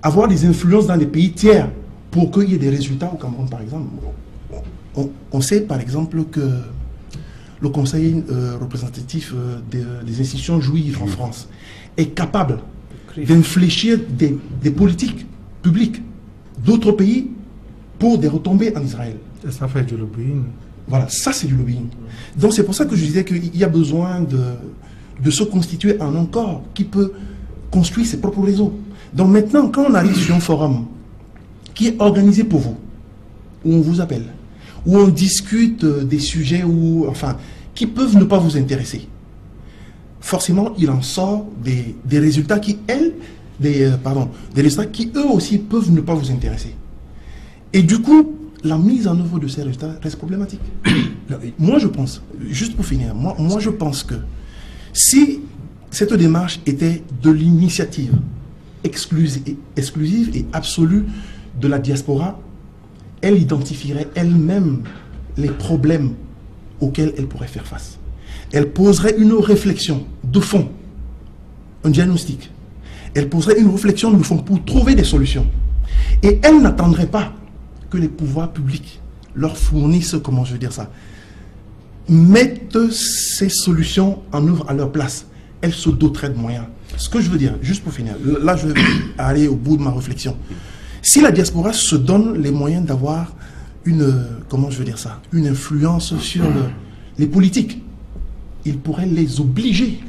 avoir des influences dans les pays tiers pour qu'il y ait des résultats au Cameroun, par exemple. On sait, par exemple, que le conseil représentatif des institutions juives en France est capable d'infléchir des politiques publiques d'autres pays pour des retombées en Israël. Et ça fait du lobbying. Voilà, ça c'est du lobbying. Donc c'est pour ça que je disais qu'il y a besoin de se constituer en un corps qui peut construire ses propres réseaux. Donc maintenant, quand on arrive sur un forum qui est organisé pour vous, où on vous appelle, où on discute des sujets qui peuvent ne pas vous intéresser, forcément il en sort des résultats qui, des résultats qui eux aussi peuvent ne pas vous intéresser. Et du coup, la mise en œuvre de ces résultats reste problématique. Moi je pense, juste pour finir, moi je pense que si cette démarche était de l'initiative exclusive et absolue de la diaspora, elle identifierait elle-même les problèmes auxquels elle pourrait faire face. Elle poserait une réflexion de fond, un diagnostic. Elle poserait une réflexion de fond pour trouver des solutions. Et elle n'attendrait pas que les pouvoirs publics leur fournissent, comment je veux dire ça, mettent ces solutions en œuvre à leur place. Elle se doterait de moyens. Ce que je veux dire, juste pour finir, là je vais aller au bout de ma réflexion. Si la diaspora se donne les moyens d'avoir une, comment je veux dire ça, une influence sur les politiques, ils pourraient les obliger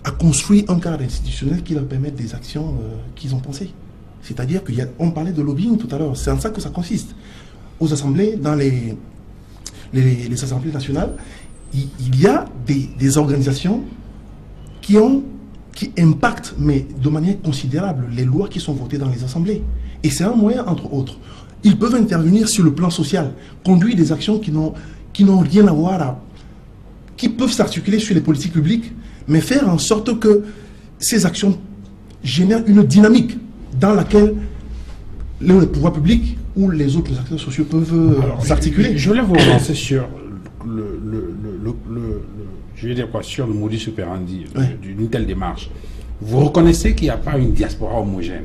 à construire un cadre institutionnel qui leur permette des actions qu'ils ont pensées. C'est-à-dire qu'on parlait de lobbying tout à l'heure, c'est en ça que ça consiste. Aux assemblées, dans les assemblées nationales, il y a des organisations qui impactent, mais de manière considérable, les lois qui sont votées dans les assemblées. Et c'est un moyen, entre autres. Ils peuvent intervenir sur le plan social, conduire des actions qui n'ont rien à voir, qui peuvent s'articuler sur les politiques publiques, mais faire en sorte que ces actions génèrent une dynamique dans laquelle le pouvoir public ou les autres acteurs sociaux peuvent s'articuler. Je voulais vous relancer sur sur le modus operandi d'une telle démarche. Vous reconnaissez qu'il n'y a pas une diaspora homogène,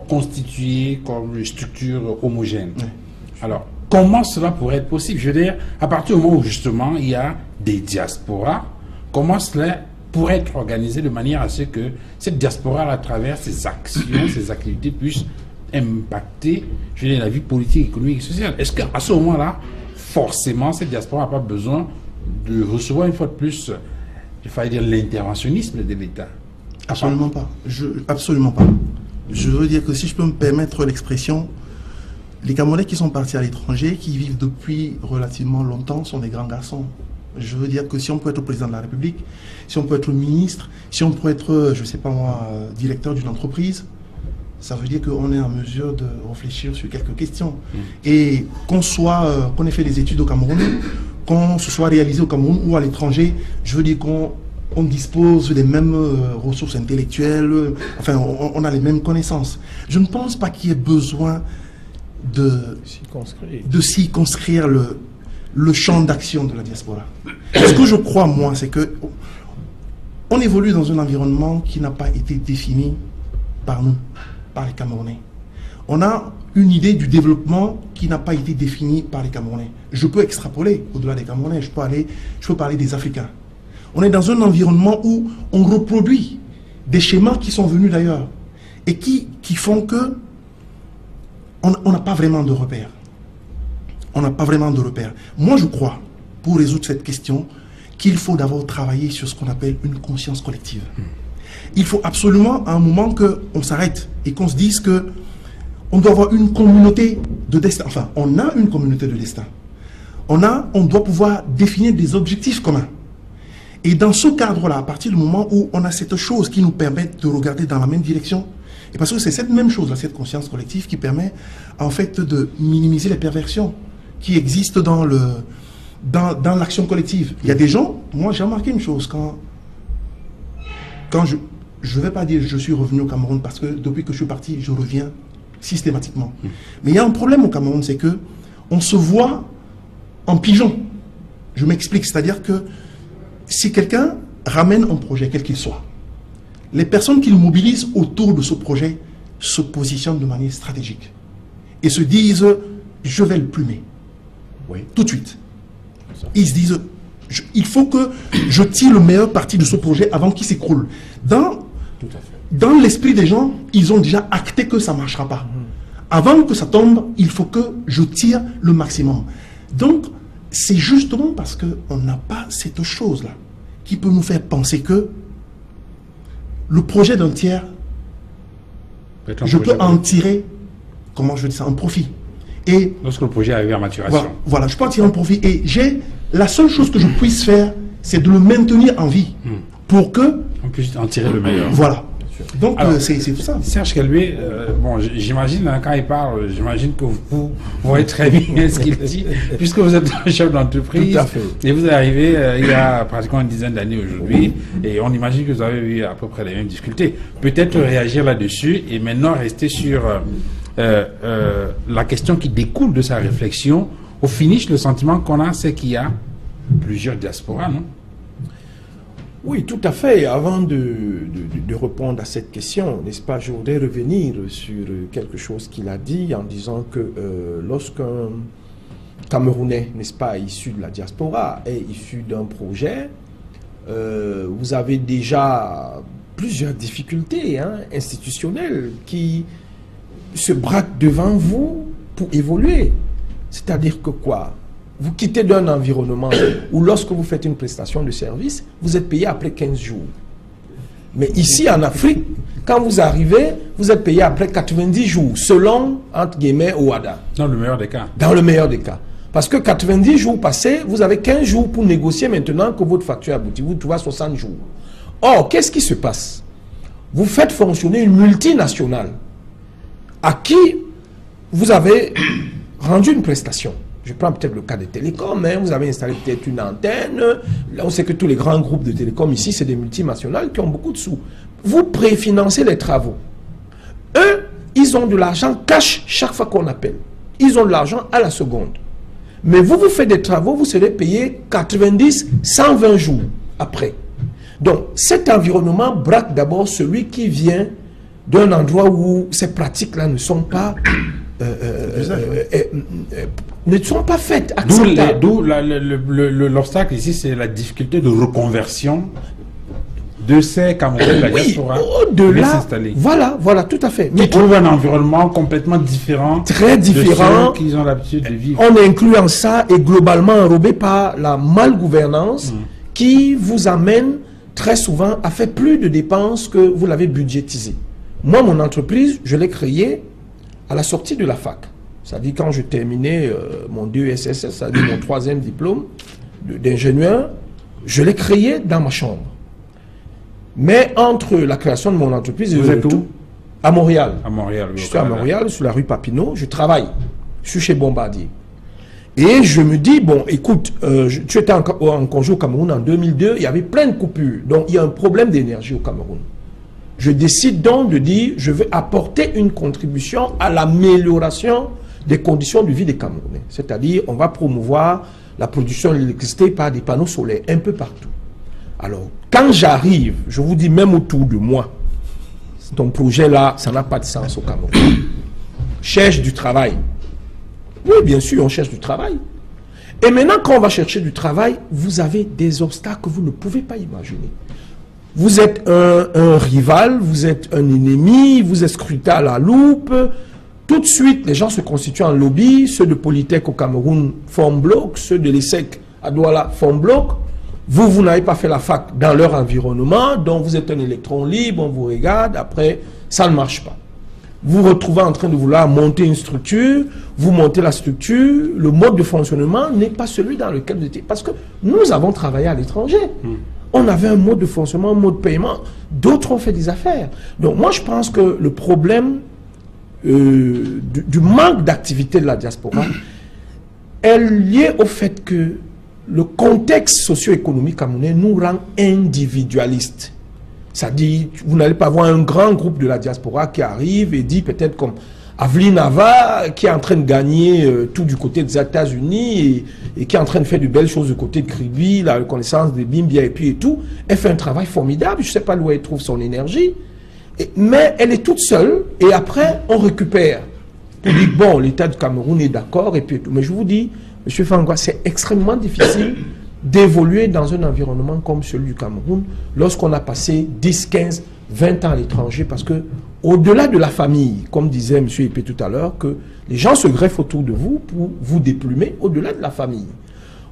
constituée comme une structure homogène. Alors, comment cela pourrait être possible? Je veux dire, à partir du moment où justement il y a des diasporas, comment cela pourrait être organisé de manière à ce que cette diaspora, à travers ses actions, ses activités, puisse impacter, je veux dire, la vie politique, économique et sociale? Est-ce qu'à ce moment-là, forcément, cette diaspora n'a pas besoin de recevoir une fois de plus, il fallait dire, l'interventionnisme de l'État? Absolument pas. Absolument pas. Je veux dire que si je peux me permettre l'expression, les Camerounais qui sont partis à l'étranger, qui vivent depuis relativement longtemps, sont des grands garçons. Je veux dire que si on peut être président de la République, si on peut être ministre, si on peut être, je ne sais pas moi, directeur d'une entreprise, ça veut dire qu'on est en mesure de réfléchir sur quelques questions. Et qu'on ait fait des études au Cameroun, qu'on se soit réalisé au Cameroun ou à l'étranger, je veux dire qu'on dispose des mêmes ressources intellectuelles, enfin, on a les mêmes connaissances. Je ne pense pas qu'il y ait besoin de s'y construire le champ d'action de la diaspora. Ce que je crois, moi, c'est que on évolue dans un environnement qui n'a pas été défini par nous, par les Camerounais. On a une idée du développement qui n'a pas été définie par les Camerounais. Je peux extrapoler au-delà des Camerounais, je peux parler des Africains. On est dans un environnement où on reproduit des schémas qui sont venus d'ailleurs et qui font que on n'a pas vraiment de repères. On n'a pas vraiment de repères. Moi, je crois, pour résoudre cette question, qu'il faut d'abord travailler sur ce qu'on appelle une conscience collective. Il faut absolument, à un moment, qu'on s'arrête et qu'on se dise que on doit avoir une communauté de destin. Enfin, on a une communauté de destin. On doit pouvoir définir des objectifs communs. Et dans ce cadre-là, à partir du moment où on a cette chose qui nous permet de regarder dans la même direction, et parce que c'est cette même chose-là, cette conscience collective, qui permet en fait de minimiser les perversions qui existent dans l'action collective. Il y a des gens, moi j'ai remarqué une chose, quand je ne vais pas dire je suis revenu au Cameroun, parce que depuis que je suis parti, je reviens systématiquement. Mais il y a un problème au Cameroun, c'est que on se voit en pigeon. Je m'explique, c'est-à-dire que si quelqu'un ramène un projet, quel qu'il soit, les personnes qu'il mobilise autour de ce projet se positionnent de manière stratégique et se disent je vais le plumer. Oui. Tout de suite. Ils se disent il faut que je tire le meilleur parti de ce projet avant qu'il s'écroule. Dans l'esprit des gens, ils ont déjà acté que ça ne marchera pas. Avant que ça tombe, il faut que je tire le maximum. Donc, c'est justement parce qu'on n'a pas cette chose-là qui peut nous faire penser que le projet d'un tiers, je peux en tirer, comment je dis ça, un profit. Et lorsque le projet arrive à maturation. Voilà, je peux en tirer un profit. Et la seule chose que je puisse faire, c'est de le maintenir en vie pour que on puisse en tirer le meilleur. Voilà. Donc c'est tout ça. Serge Kelbé, bon, j'imagine, quand il parle, j'imagine que vous voyez très bien ce qu'il dit, puisque vous êtes un chef d'entreprise. Tout à fait. Et vous êtes arrivé il y a pratiquement une dizaine d'années aujourd'hui, et on imagine que vous avez eu à peu près les mêmes difficultés. Peut-être réagir là-dessus, et maintenant rester sur la question qui découle de sa réflexion. Au finish, le sentiment qu'on a, c'est qu'il y a plusieurs diasporas, non? Oui, tout à fait. Avant de répondre à cette question, n'est-ce pas, je voudrais revenir sur quelque chose qu'il a dit en disant que lorsqu'un Camerounais, n'est-ce pas, issu de la diaspora, est issu d'un projet, vous avez déjà plusieurs difficultés institutionnelles qui se braquent devant vous pour évoluer. C'est-à-dire que quoi? vous quittez d'un environnement où lorsque vous faites une prestation de service, vous êtes payé après 15 jours. Mais ici en Afrique, quand vous arrivez, vous êtes payé après 90 jours, selon, entre guillemets, OADA. Dans le meilleur des cas. Dans le meilleur des cas. Parce que 90 jours passés, vous avez 15 jours pour négocier maintenant que votre facture aboutit. Vous trouvez à 60 jours. Or, qu'est-ce qui se passe? Vous faites fonctionner une multinationale à qui vous avez rendu une prestation. Je prends peut-être le cas des télécoms, mais vous avez installé peut-être une antenne. Là, on sait que tous les grands groupes de télécoms ici, c'est des multinationales qui ont beaucoup de sous. Vous préfinancez les travaux. Eux, ils ont de l'argent cash chaque fois qu'on appelle. Ils ont de l'argent à la seconde. Mais vous faites des travaux, vous serez payé 90, 120 jours après. Donc, cet environnement braque d'abord celui qui vient d'un endroit où ces pratiques-là ne sont pas... ne sont pas faites acceptables. D'où l'obstacle ici, c'est la difficulté de reconversion de ces Camerounais de la diaspora au-delà, s'installer. Voilà, tout à fait. Qui trouvent un environnement complètement différent, très différent, de ceux qu'ils ont l'habitude de vivre. On inclut en ça et globalement enrobé par la malgouvernance qui vous amène très souvent à faire plus de dépenses que vous l'avez budgétisé. Moi, mon entreprise, je l'ai créée à la sortie de la fac. C'est-à-dire quand je terminais mon DESS, c'est-à-dire mon 3e diplôme d'ingénieur, je l'ai créé dans ma chambre. Mais entre la création de mon entreprise et vous êtes où? À Montréal. À Montréal. Je suis à Montréal, sur la rue Papineau. Je travaille. Je suis chez Bombardier. Et je me dis, bon, écoute, tu étais en congé au Cameroun en 2002, il y avait plein de coupures. Donc, il y a un problème d'énergie au Cameroun. Je décide donc de dire, je vais apporter une contribution à l'amélioration des conditions de vie des Camerounais. C'est-à-dire, on va promouvoir la production d'électricité par des panneaux solaires un peu partout. Alors, quand j'arrive, je vous dis même autour de moi, ton projet-là, ça n'a pas de sens au Cameroun. Cherche du travail. Oui, bien sûr, on cherche du travail. Et maintenant, quand on va chercher du travail, vous avez des obstacles que vous ne pouvez pas imaginer. Vous êtes un rival, vous êtes un ennemi, vous êtes scruté à la loupe. Tout de suite, les gens se constituent en lobby. Ceux de Polytech au Cameroun forment bloc, ceux de l'ESSEC à Douala forment bloc. Vous n'avez pas fait la fac dans leur environnement, donc vous êtes un électron libre, on vous regarde, après, ça ne marche pas. Vous vous retrouvez en train de vouloir monter une structure, vous montez la structure, le mode de fonctionnement n'est pas celui dans lequel vous étiez. Parce que nous avons travaillé à l'étranger. On avait un mode de fonctionnement, un mode de paiement. D'autres ont fait des affaires. Donc moi, je pense que le problème du manque d'activité de la diaspora est lié au fait que le contexte socio-économique camerounais nous rend individualistes. C'est-à-dire, vous n'allez pas voir un grand groupe de la diaspora qui arrive et dit peut-être comme Aveline Ava, qui est en train de gagner tout du côté des États-Unis et qui est en train de faire de belles choses du côté de Kribi, la reconnaissance des Bimbia et puis et tout. Elle fait un travail formidable, je ne sais pas où elle trouve son énergie, mais elle est toute seule et après on récupère. On dit bon, l'État du Cameroun est d'accord et puis tout. Mais je vous dis, M. Fangwa, c'est extrêmement difficile d'évoluer dans un environnement comme celui du Cameroun lorsqu'on a passé 10, 15, 20 ans à l'étranger parce que au-delà de la famille, comme disait M. Epé tout à l'heure, que les gens se greffent autour de vous pour vous déplumer au-delà de la famille.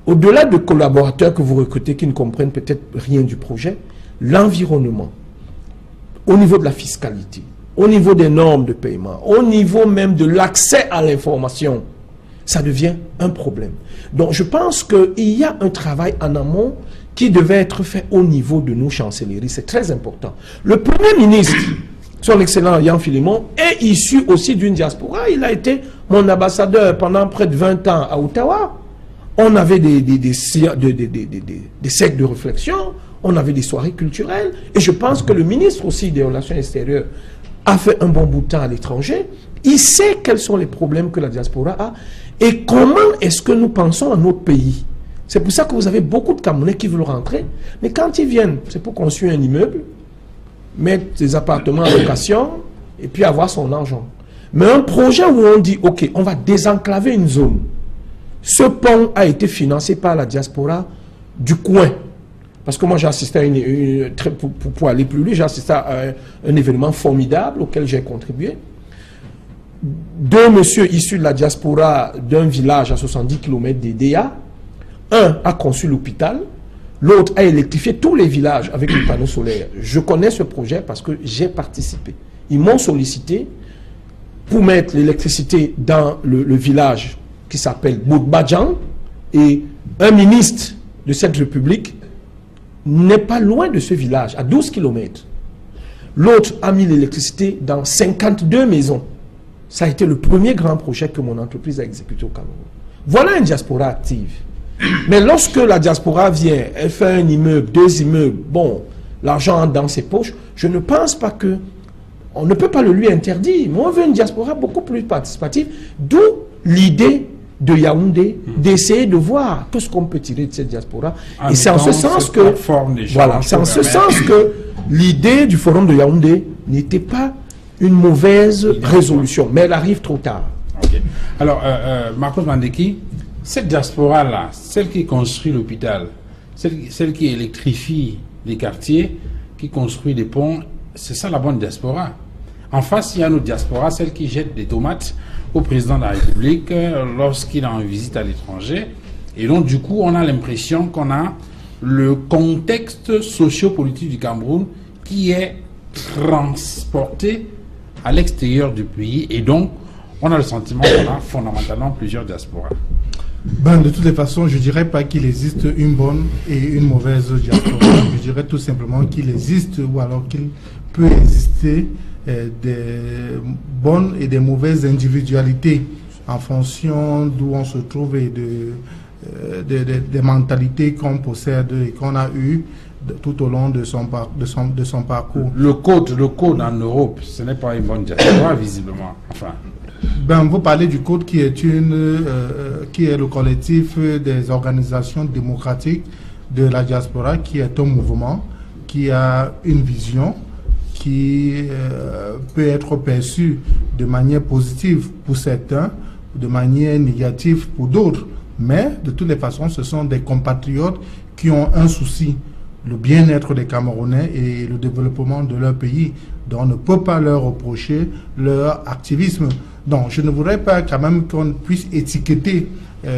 Au-delà de collaborateurs que vous recrutez qui ne comprennent peut-être rien du projet, l'environnement, au niveau de la fiscalité, au niveau des normes de paiement, au niveau même de l'accès à l'information, ça devient un problème. Donc je pense qu'il y a un travail en amont qui devait être fait au niveau de nos chancelleries. C'est très important. Le Premier ministre, son excellent Yann Philémon, est issu aussi d'une diaspora. Il a été mon ambassadeur pendant près de 20 ans à Ottawa. On avait des cercles de réflexion, on avait des soirées culturelles. Et je pense que le ministre aussi des Relations extérieures a fait un bon bout de temps à l'étranger. Il sait quels sont les problèmes que la diaspora a et comment est-ce que nous pensons à notre pays. C'est pour ça que vous avez beaucoup de Camerounais qui veulent rentrer, mais quand ils viennent, c'est pour construire un immeuble, mettre des appartements en location et puis avoir son argent. Mais un projet où on dit, ok, on va désenclaver une zone. Ce pont a été financé par la diaspora du coin. Parce que moi j'ai assisté à pour aller plus loin, j'ai assisté à un événement formidable auquel j'ai contribué. deux messieurs issus de la diaspora d'un village à 70 km d'Edea. Un a conçu l'hôpital, l'autre a électrifié tous les villages avec des panneaux solaires. Je connais ce projet parce que j'ai participé. Ils m'ont sollicité pour mettre l'électricité dans le village qui s'appelle Boudbadjan, et un ministre de cette république n'est pas loin de ce village, à 12 km. L'autre a mis l'électricité dans 52 maisons. Ça a été le premier grand projet que mon entreprise a exécuté au Cameroun. Voilà une diaspora active. Mais lorsque la diaspora vient, elle fait un immeuble, deux immeubles, bon, l'argent entre dans ses poches, je ne pense pas que... On ne peut pas le lui interdire. Mais on veut une diaspora beaucoup plus participative, d'où l'idée de Yaoundé d'essayer de voir tout ce qu'on peut tirer de cette diaspora. Et c'est en ce sens que... Voilà, c'est en ce sens que l'idée du forum de Yaoundé n'était pas une mauvaise résolution, mais elle arrive trop tard. Okay. Alors, Marcos Mandeki, cette diaspora-là, celle qui construit l'hôpital, celle qui électrifie les quartiers, qui construit des ponts, c'est ça la bonne diaspora. En face, il y a notre diaspora, celle qui jette des tomates au président de la République lorsqu'il est en visite à l'étranger. Et donc, du coup, on a l'impression qu'on a le contexte socio-politique du Cameroun qui est transporté à l'extérieur du pays. Et donc, on a le sentiment qu'on a fondamentalement plusieurs diasporas. Ben, de toutes les façons, je ne dirais pas qu'il existe une bonne et une mauvaise diaspora. Je dirais tout simplement qu'il existe, ou alors qu'il peut exister des bonnes et des mauvaises individualités en fonction d'où on se trouve et des mentalités qu'on possède et qu'on a eues tout au long de son parcours. Le code en Europe, ce n'est pas une bonne diaspora, visiblement. Enfin. Ben, vous parlez du code qui est le collectif des organisations démocratiques de la diaspora, qui est un mouvement, qui a une vision, qui peut être perçue de manière positive pour certains, de manière négative pour d'autres. Mais, de toutes les façons, ce sont des compatriotes qui ont un souci, le bien-être des Camerounais et le développement de leur pays. Donc, on ne peut pas leur reprocher leur activisme. Donc, je ne voudrais pas quand même qu'on puisse étiqueter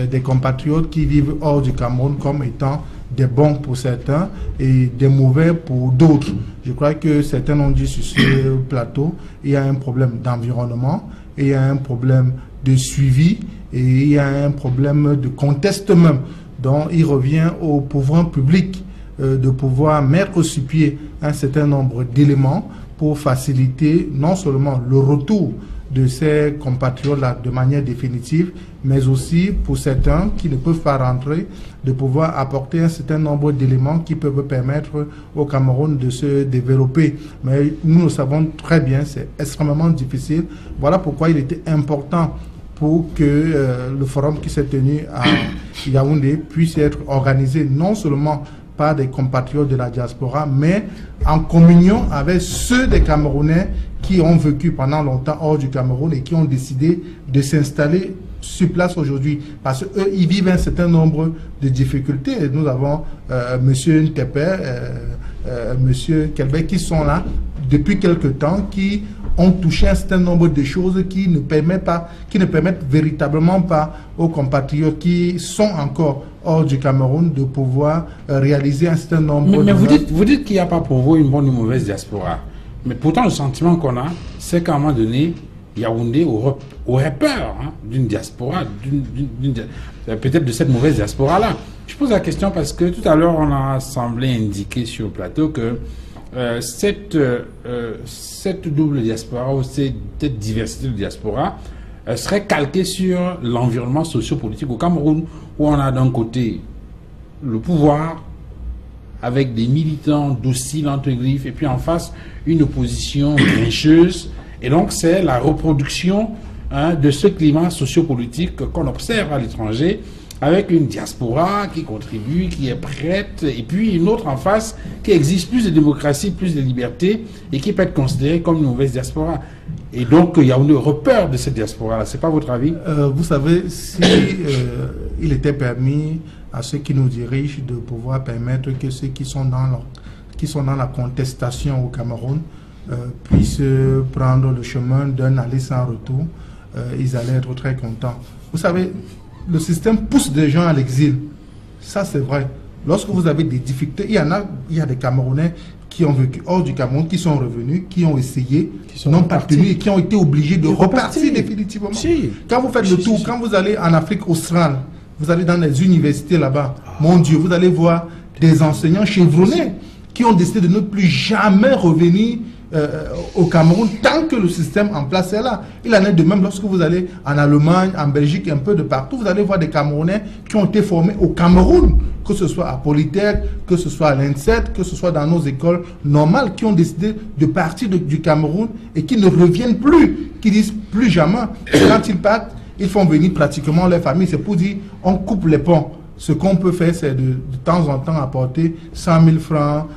des compatriotes qui vivent hors du Cameroun comme étant des bons pour certains et des mauvais pour d'autres. Je crois que certains ont dit sur ce plateau, il y a un problème d'environnement, il y a un problème de suivi et il y a un problème de contexte même. Donc, il revient au pouvoir public de pouvoir mettre sur pied un certain nombre d'éléments pour faciliter non seulement le retour de ces compatriotes-là de manière définitive, mais aussi pour certains qui ne peuvent pas rentrer, de pouvoir apporter un certain nombre d'éléments qui peuvent permettre au Cameroun de se développer. Mais nous le savons très bien, c'est extrêmement difficile. Voilà pourquoi il était important pour que le forum qui s'est tenu à Yaoundé puisse être organisé non seulement par des compatriotes de la diaspora, mais en communion avec ceux des Camerounais qui ont vécu pendant longtemps hors du Cameroun et qui ont décidé de s'installer sur place aujourd'hui. Parce qu'eux, ils vivent un certain nombre de difficultés. Et nous avons M. Ntepe, M. Kelbe qui sont là depuis quelque temps, qui ont touché un certain nombre de choses qui ne permettent véritablement pas aux compatriotes qui sont encore hors du Cameroun de pouvoir réaliser un certain nombre mais vous dites qu'il n'y a pas pour vous une bonne ou une mauvaise diaspora. Mais pourtant, le sentiment qu'on a, c'est qu'à un moment donné, Yaoundé aurait peur d'une diaspora, peut-être de cette mauvaise diaspora-là. Je pose la question parce que tout à l'heure, on a semblé indiquer sur le plateau que cette double diaspora ou cette diversité de diaspora serait calquée sur l'environnement socio-politique au Cameroun, où on a d'un côté le pouvoir avec des militants dociles entre griffes et puis en face une opposition grincheuse. Et donc c'est la reproduction de ce climat sociopolitique qu'on observe à l'étranger, avec une diaspora qui contribue, qui est prête, et puis une autre en face qui exige plus de démocratie, plus de liberté, et qui peut être considérée comme une mauvaise diaspora. Et donc, il y a une repère de cette diaspora-là. C'est pas votre avis? Vous savez, si il était permis à ceux qui nous dirigent de pouvoir permettre que ceux qui sont dans la contestation au Cameroun puissent prendre le chemin d'un aller sans retour, ils allaient être très contents. Vous savez, le système pousse des gens à l'exil. Ça, c'est vrai. Lorsque vous avez des difficultés, il y a des Camerounais qui ont vécu hors du Cameroun, qui sont revenus, qui ont essayé, qui n'ont pas tenu et qui ont été obligés de repartir définitivement. Si. Quand vous faites le tour, quand vous allez en Afrique australe, vous allez dans les universités là-bas, mon Dieu, vous allez voir des enseignants chevronnés qui ont décidé de ne plus jamais revenir au Cameroun tant que le système en place est là. Il en est de même lorsque vous allez en Allemagne, en Belgique, un peu de partout, vous allez voir des Camerounais qui ont été formés au Cameroun, que ce soit à Polytech, que ce soit à l'INSET, que ce soit dans nos écoles normales, qui ont décidé de partir du Cameroun et qui ne reviennent plus, qui disent plus jamais. Et quand ils partent, ils font venir pratiquement leur famille. C'est pour dire, on coupe les ponts. Ce qu'on peut faire, c'est de temps en temps apporter 100 000 francs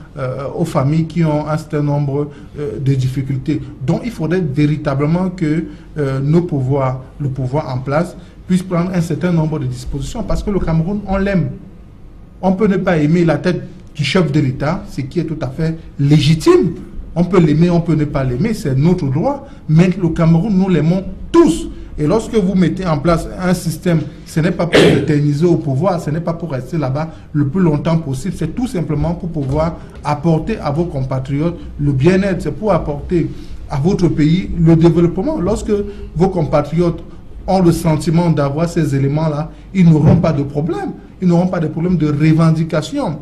aux familles qui ont un certain nombre de difficultés. Donc, il faudrait véritablement que le pouvoir en place puisse prendre un certain nombre de dispositions. Parce que le Cameroun, on l'aime. On peut ne pas aimer la tête du chef de l'État, ce qui est tout à fait légitime. On peut l'aimer, on peut ne pas l'aimer, c'est notre droit. Mais le Cameroun, nous l'aimons tous. Et lorsque vous mettez en place un système, ce n'est pas pour éterniser au pouvoir, ce n'est pas pour rester là-bas le plus longtemps possible, c'est tout simplement pour pouvoir apporter à vos compatriotes le bien-être, c'est pour apporter à votre pays le développement. Lorsque vos compatriotes ont le sentiment d'avoir ces éléments-là, ils n'auront pas de problème, ils n'auront pas de problème de revendication.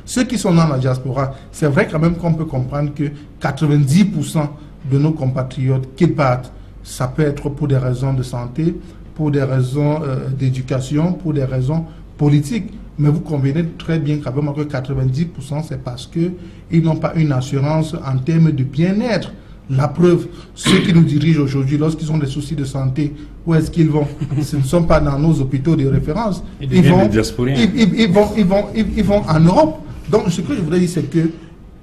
Ceux qui sont dans la diaspora, c'est vrai quand même qu'on peut comprendre que 90% de nos compatriotes qui partent, ça peut être pour des raisons de santé, pour des raisons d'éducation, pour des raisons politiques. Mais vous convenez très bien que 90%, c'est parce qu'ils n'ont pas une assurance en termes de bien-être. La preuve, ceux qui nous dirigent aujourd'hui, lorsqu'ils ont des soucis de santé, où est-ce qu'ils vont? Ce ne sont pas dans nos hôpitaux de référence. Ils vont en Europe. Donc, ce que je voudrais dire, c'est que,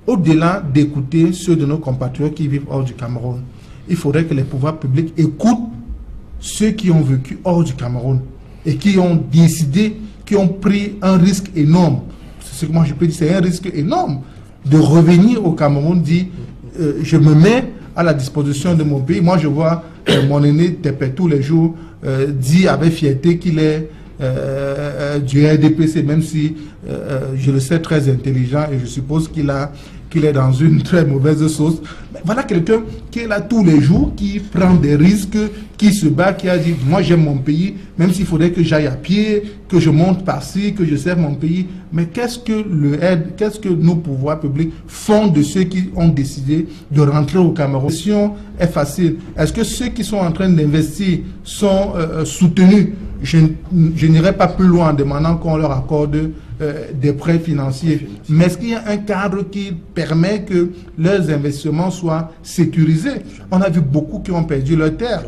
au-delà d'écouter ceux de nos compatriotes qui vivent hors du Cameroun, il faudrait que les pouvoirs publics écoutent ceux qui ont vécu hors du Cameroun et qui ont décidé, qui ont pris un risque énorme. C'est ce que moi je peux dire, c'est un risque énorme de revenir au Cameroun, dire je me mets à la disposition de mon pays. Moi je vois mon aîné Tepé tous les jours dire avec fierté qu'il est du RDPC, même si je le sais très intelligent et je suppose qu'il est dans une très mauvaise sauce. Mais voilà quelqu'un qui est là tous les jours, qui prend des risques, qui se bat, qui a dit moi j'aime mon pays, même s'il faudrait que j'aille à pied, que je monte par-ci, que je serve mon pays. Mais qu'est-ce que nos pouvoirs publics font de ceux qui ont décidé de rentrer au Cameroun? La question est facile. Est-ce que ceux qui sont en train d'investir sont soutenus? Je n'irai pas plus loin en demandant qu'on leur accorde des prêts financiers. Mais est-ce qu'il y a un cadre qui permet que leurs investissements soient sécurisés? On a vu beaucoup qui ont perdu leurs terres.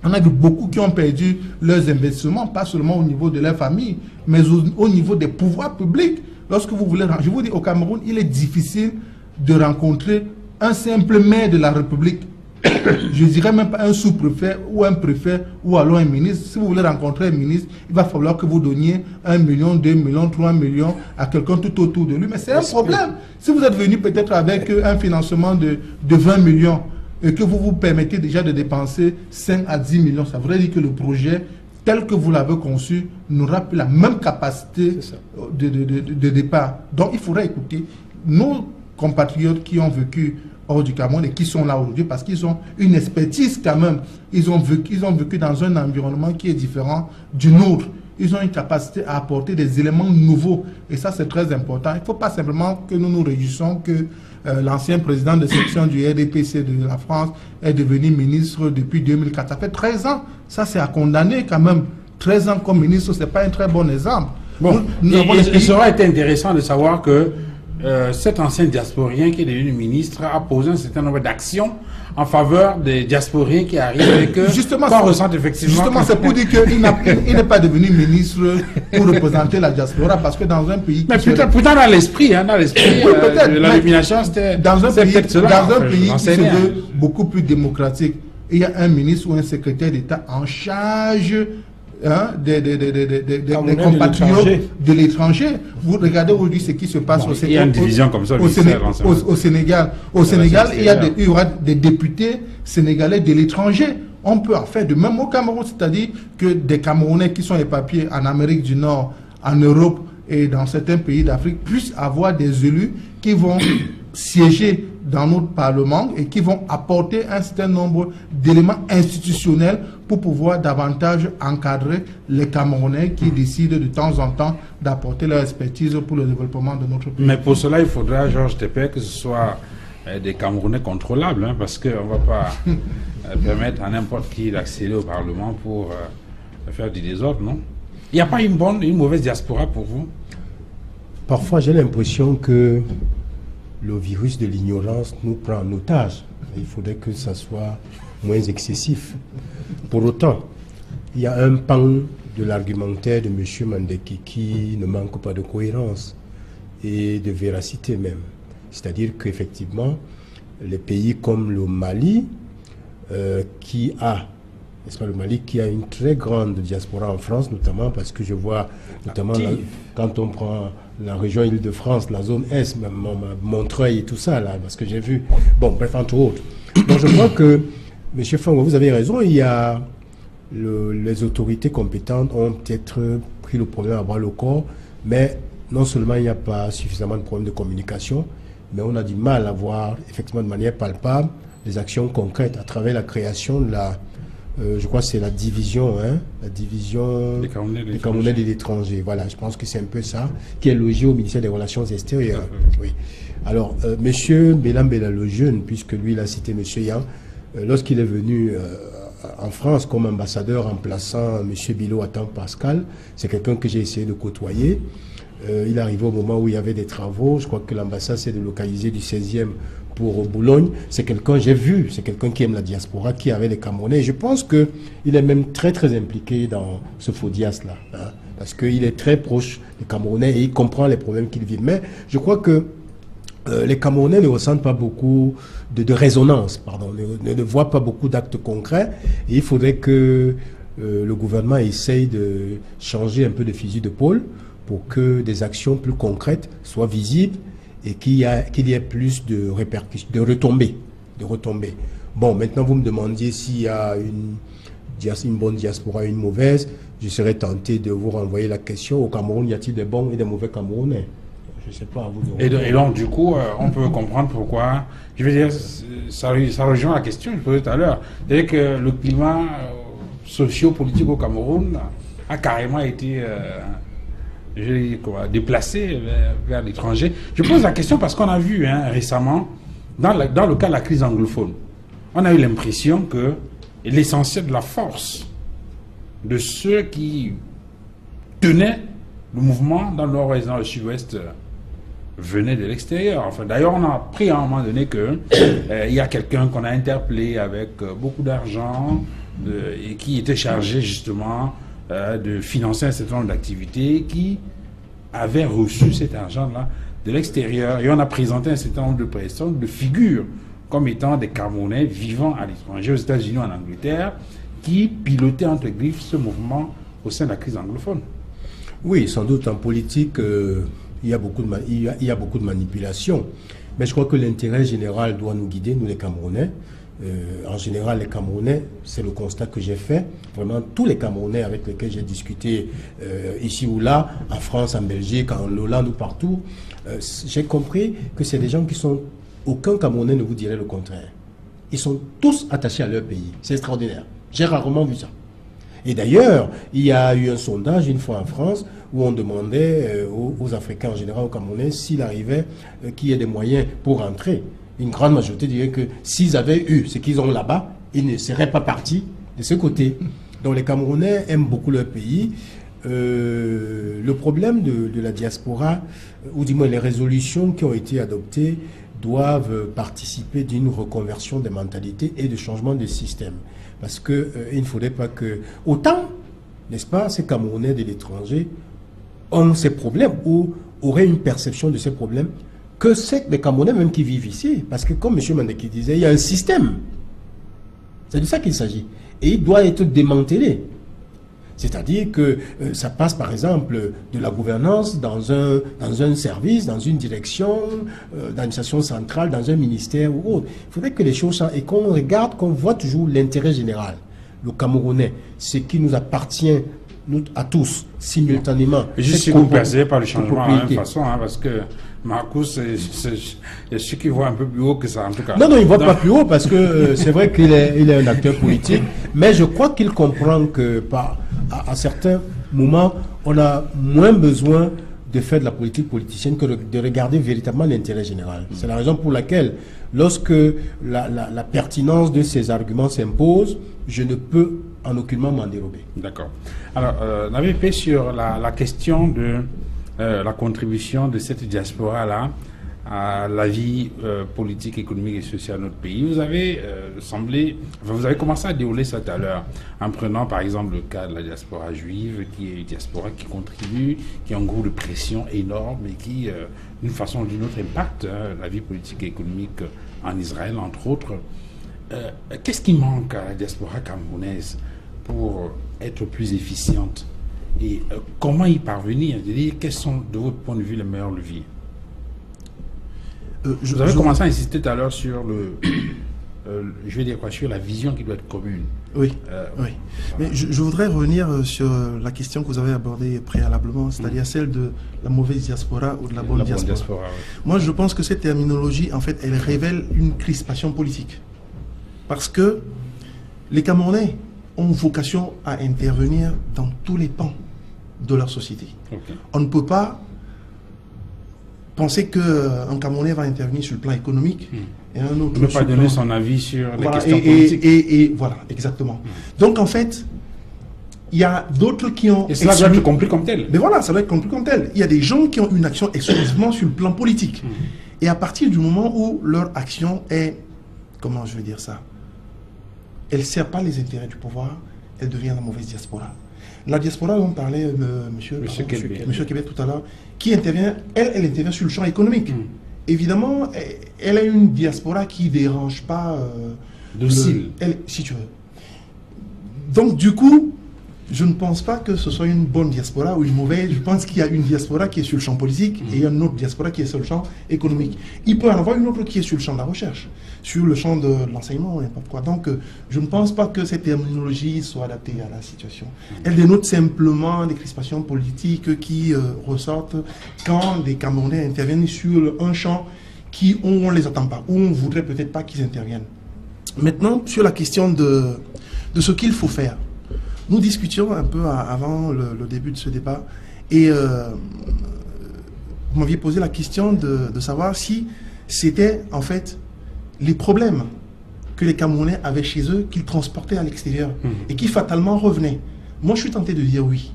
On a vu beaucoup qui ont perdu leurs investissements, pas seulement au niveau de leur famille, mais au niveau des pouvoirs publics. Lorsque vous voulez, je vous dis, au Cameroun, il est difficile de rencontrer un simple maire de la République. Je dirais même pas un sous-préfet ou un préfet ou alors un ministre. Si vous voulez rencontrer un ministre, il va falloir que vous donniez 1 million, 2 millions, 3 millions à quelqu'un tout autour de lui. Mais c'est un problème. Si vous êtes venu peut-être avec un financement de 20 millions et que vous vous permettez déjà de dépenser 5 à 10 millions, ça voudrait dire que le projet tel que vous l'avez conçu n'aura plus la même capacité de départ. Donc il faudrait écouter nos compatriotes qui ont vécu hors du Cameroun et qui sont là aujourd'hui parce qu'ils ont une expertise quand même. Ils ont vécu dans un environnement qui est différent du nôtre. Ils ont une capacité à apporter des éléments nouveaux. Et ça, c'est très important. Il ne faut pas simplement que nous nous réjouissons que l'ancien président de section du RDPC de la France est devenu ministre depuis 2004. Ça fait 13 ans. Ça, c'est à condamner quand même. 13 ans comme ministre, ce n'est pas un très bon exemple. Bon, il serait été intéressant de savoir que cet ancien diasporien qui est devenu ministre a posé un certain nombre d'actions en faveur des diasporiens qui arrivent et que qu'on ressent effectivement. Justement, c'est pour dire qu'il n'est pas devenu ministre pour représenter la diaspora parce que dans un pays... Mais pourtant dans l'esprit, de la domination, c'était... Dans un pays qui se veut beaucoup plus démocratique, il y a un ministre ou un secrétaire d'État en charge... des compatriotes de l'étranger. Vous regardez aujourd'hui ce qui se passe au Sénégal. Il y a une division comme ça au Sénégal. Au Sénégal, il y aura des députés sénégalais de l'étranger. on peut en faire de même au Cameroun, c'est-à-dire que des Camerounais qui sont éparpillés en Amérique du Nord, en Europe et dans certains pays d'Afrique puissent avoir des élus qui vont siéger dans notre Parlement et qui vont apporter un certain nombre d'éléments institutionnels pour pouvoir davantage encadrer les Camerounais qui décident de temps en temps d'apporter leur expertise pour le développement de notre pays. Mais pour cela, il faudra, Georges Tépé, que ce soit des Camerounais contrôlables, hein, parce qu'on ne va pas permettre à n'importe qui d'accéder au Parlement pour faire du désordre, non? Il n'y a pas une mauvaise diaspora pour vous? Parfois, j'ai l'impression que le virus de l'ignorance nous prend en otage. Il faudrait que ça soit moins excessif. Pour autant, il y a un pan de l'argumentaire de M. Mandeki qui ne manque pas de cohérence et de véracité même. C'est-à-dire qu'effectivement, les pays comme le Mali, qui a une très grande diaspora en France, notamment parce que je vois, notamment quand on prend la région Île-de-France, la zone Est, même Montreuil et tout ça, là, parce que j'ai vu, bon, bref, entre autres. Donc je crois que, M. Fangou, vous avez raison, il y a les autorités compétentes ont peut-être pris le problème à bras le corps, mais non seulement il n'y a pas suffisamment de problèmes de communication, mais on a du mal à voir, effectivement, de manière palpable, des actions concrètes à travers la création de la... je crois que c'est la division des Camerounais de l'étranger. Voilà, je pense que c'est un peu ça, qui est logé au ministère des Relations extérieures. Oui. Alors, Monsieur Belambela le jeune, puisque lui, il a cité Monsieur Yang, lorsqu'il est venu en France comme ambassadeur remplaçant Monsieur Bilo à temps Pascal, c'est quelqu'un que j'ai essayé de côtoyer. Il est arrivé au moment où il y avait des travaux. Je crois que l'ambassade s'est délocalisée du 16e pour Boulogne. C'est quelqu'un, j'ai vu, c'est quelqu'un qui aime la diaspora, qui avait les Camerounais. Je pense qu'il est même très très impliqué dans ce FODIAS-là, hein, parce qu'il est très proche des Camerounais et il comprend les problèmes qu'ils vivent. Mais je crois que les Camerounais ne ressentent pas beaucoup de résonance, pardon, ne voient pas beaucoup d'actes concrets. Et il faudrait que le gouvernement essaye de changer un peu de fusil d'épaule pour que des actions plus concrètes soient visibles et qu'il y ait plus de répercussions, de retombées. Bon, maintenant vous me demandiez s'il y a une bonne diaspora et une mauvaise. Je serais tenté de vous renvoyer la question. Au Cameroun, y a-t-il des bons et des mauvais Camerounais? Je ne sais pas, à vous de... Et donc, du coup, on peut comprendre pourquoi... Je veux dire, ça rejoint la question que je posais tout à l'heure. C'est-à-dire que le climat socio-politique au Cameroun a carrément été... déplacé vers l'étranger. Je pose la question parce qu'on a vu récemment, dans le cas de la crise anglophone, on a eu l'impression que l'essentiel de la force de ceux qui tenaient le mouvement dans le nord-ouest, dans le sud-ouest, venait de l'extérieur. Enfin, d'ailleurs, on a appris à un moment donné que il y a quelqu'un qu'on a interpellé avec beaucoup d'argent et qui était chargé justement de financer un certain nombre d'activités qui avaient reçu cet argent-là de l'extérieur. Et on a présenté un certain nombre de personnes, de figures, comme étant des Camerounais vivant à l'étranger, aux États-Unis ou en Angleterre, qui pilotaient entre griffes ce mouvement au sein de la crise anglophone. Oui, sans doute en politique, il y a beaucoup de manipulation. Mais je crois que l'intérêt général doit nous guider, nous les Camerounais. En général, les Camerounais, c'est le constat que j'ai fait. Vraiment, tous les Camerounais avec lesquels j'ai discuté ici ou là, en France, en Belgique, en Hollande ou partout, j'ai compris que c'est des gens qui sont... Aucun Camerounais ne vous dirait le contraire. Ils sont tous attachés à leur pays. C'est extraordinaire. J'ai rarement vu ça. Et d'ailleurs, il y a eu un sondage une fois en France où on demandait aux Africains en général, aux Camerounais, s'il arrivait qu'il y ait des moyens pour rentrer. Une grande majorité dirait que s'ils avaient eu ce qu'ils ont là-bas, ils ne seraient pas partis de ce côté. Donc les Camerounais aiment beaucoup leur pays. Le problème de la diaspora, ou du moins les résolutions qui ont été adoptées, doivent participer d'une reconversion des mentalités et de changement de système. Parce qu'il ne faudrait pas que... Autant, n'est-ce pas, ces Camerounais de l'étranger ont ces problèmes ou auraient une perception de ces problèmes que c'est les Camerounais même qui vivent ici. Parce que comme M. Mandeki disait, il y a un système. C'est de ça qu'il s'agit. Et il doit être démantelé. C'est-à-dire que ça passe par exemple de la gouvernance dans un service, dans une direction, d'administration centrale, dans un ministère ou autre. Il faudrait que les choses changent et qu'on regarde, qu'on voit toujours l'intérêt général. le Camerounais, ce qui nous appartient nous, à tous, simultanément. Juste si vous ne percevez pas le changement de la même façon, hein, parce que Marcus, il y a ceux qui voient un peu plus haut que ça, en tout cas. Non, il ne voit pas plus haut, parce que c'est vrai qu'il est un acteur politique, mais je crois qu'il comprend que à certains moments, on a moins besoin de faire de la politique politicienne que de regarder véritablement l'intérêt général. C'est la raison pour laquelle, lorsque la pertinence de ces arguments s'impose, je ne peux en aucunement m'en dérober. D'accord. Alors, Navé, sur la question de la contribution de cette diaspora-là à la vie politique, économique et sociale de notre pays, vous avez vous avez commencé à dérouler ça tout à l'heure, en prenant par exemple le cas de la diaspora juive, qui est une diaspora qui contribue, qui a un groupe de pression énorme et qui, d'une façon ou d'une autre, impacte la vie politique et économique en Israël, entre autres. Qu'est-ce qui manque à la diaspora camerounaise pour être plus efficiente et comment y parvenir? Quels sont, de votre point de vue, les meilleurs leviers? Vous avez commencé à insister tout à l'heure sur je vais dire quoi, sur la vision qui doit être commune. Oui, oui. Mais je voudrais revenir sur la question que vous avez abordée préalablement, c'est-à-dire celle de la mauvaise diaspora ou de la bonne diaspora. Oui. Moi, je pense que cette terminologie, en fait, elle révèle une crispation politique. Parce que les Camerounais ont vocation à intervenir dans tous les pans de leur société. Okay. On ne peut pas penser qu'un Camerounais va intervenir sur le plan économique et un autre... Ne pas donner son avis sur les questions politiques. Et voilà, exactement. Donc en fait, il y a d'autres qui ont... Et cela doit être compris comme tel. Mais voilà, ça doit être compris comme tel. Il y a des gens qui ont une action exclusivement sur le plan politique. Et à partir du moment où leur action est... Comment je veux dire ça? Elle ne sert pas les intérêts du pouvoir, elle devient la mauvaise diaspora. La diaspora dont parlait Monsieur Québec tout à l'heure, qui intervient, elle intervient sur le champ économique. Évidemment, elle a une diaspora qui ne dérange pas... docile. Si tu veux. Donc, du coup, je ne pense pas que ce soit une bonne diaspora ou une mauvaise. Je pense qu'il y a une diaspora qui est sur le champ politique et il y a une autre diaspora qui est sur le champ économique. Il peut y en avoir une autre qui est sur le champ de la recherche, sur le champ de l'enseignement ou n'importe quoi. Donc, je ne pense pas que cette terminologie soit adaptée à la situation. Elle dénote simplement des crispations politiques qui ressortent quand des Camerounais interviennent sur un champ où on ne les attend pas, où on ne voudrait peut-être pas qu'ils interviennent. Maintenant, sur la question de ce qu'il faut faire. Nous discutions un peu avant le début de ce débat et vous m'aviez posé la question de savoir si c'était en fait les problèmes que les Camerounais avaient chez eux qu'ils transportaient à l'extérieur et qui fatalement revenaient. Moi, je suis tenté de dire oui.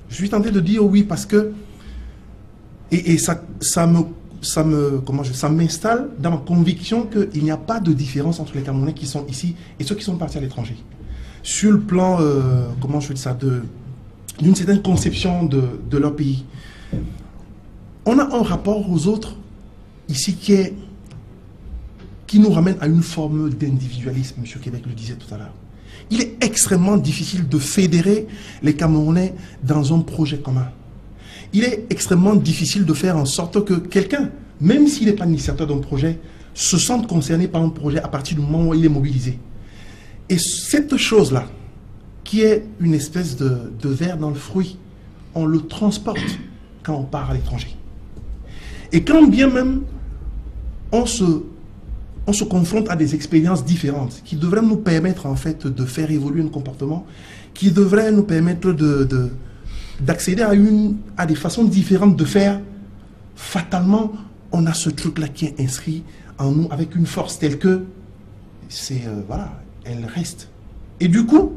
Je suis tenté de dire oui parce que ça m'installe dans ma conviction qu'il n'y a pas de différence entre les Camerounais qui sont ici et ceux qui sont partis à l'étranger. Sur le plan, comment je veux dire ça, d'une certaine conception de leur pays. On a un rapport aux autres ici qui nous ramène à une forme d'individualisme, M. Québec le disait tout à l'heure. Il est extrêmement difficile de fédérer les Camerounais dans un projet commun. Il est extrêmement difficile de faire en sorte que quelqu'un, même s'il n'est pas l'initiateur d'un projet, se sente concerné par un projet à partir du moment où il est mobilisé. Et cette chose-là, qui est une espèce de verre dans le fruit, on le transporte quand on part à l'étranger. Et quand bien même on se confronte à des expériences différentes qui devraient nous permettre en fait de faire évoluer nos comportements, qui devraient nous permettre d'accéder à des façons différentes de faire, fatalement, on a ce truc-là qui est inscrit en nous avec une force telle que voilà, elle reste. Et du coup,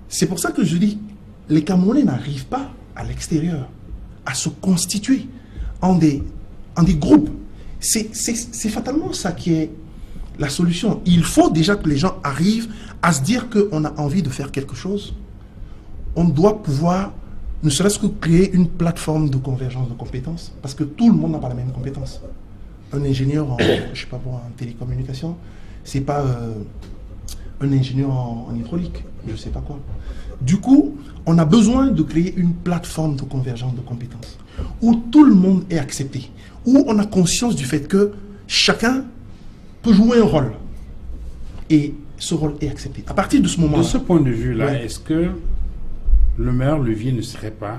c'est pour ça que je dis, les Camerounais n'arrivent pas à l'extérieur à se constituer en des groupes. C'est fatalement ça qui est la solution. Il faut déjà que les gens arrivent à se dire qu'on a envie de faire quelque chose. On doit pouvoir, ne serait-ce que créer une plateforme de convergence de compétences, parce que tout le monde n'a pas la même compétence. Un ingénieur en télécommunication, c'est pas un ingénieur en hydraulique, je sais pas quoi. Du coup, on a besoin de créer une plateforme de convergence de compétences où tout le monde est accepté, où on a conscience du fait que chacun peut jouer un rôle. Et ce rôle est accepté. À partir de ce moment-là... De ce point de vue-là, ouais. Est-ce que le meilleur levier ne serait pas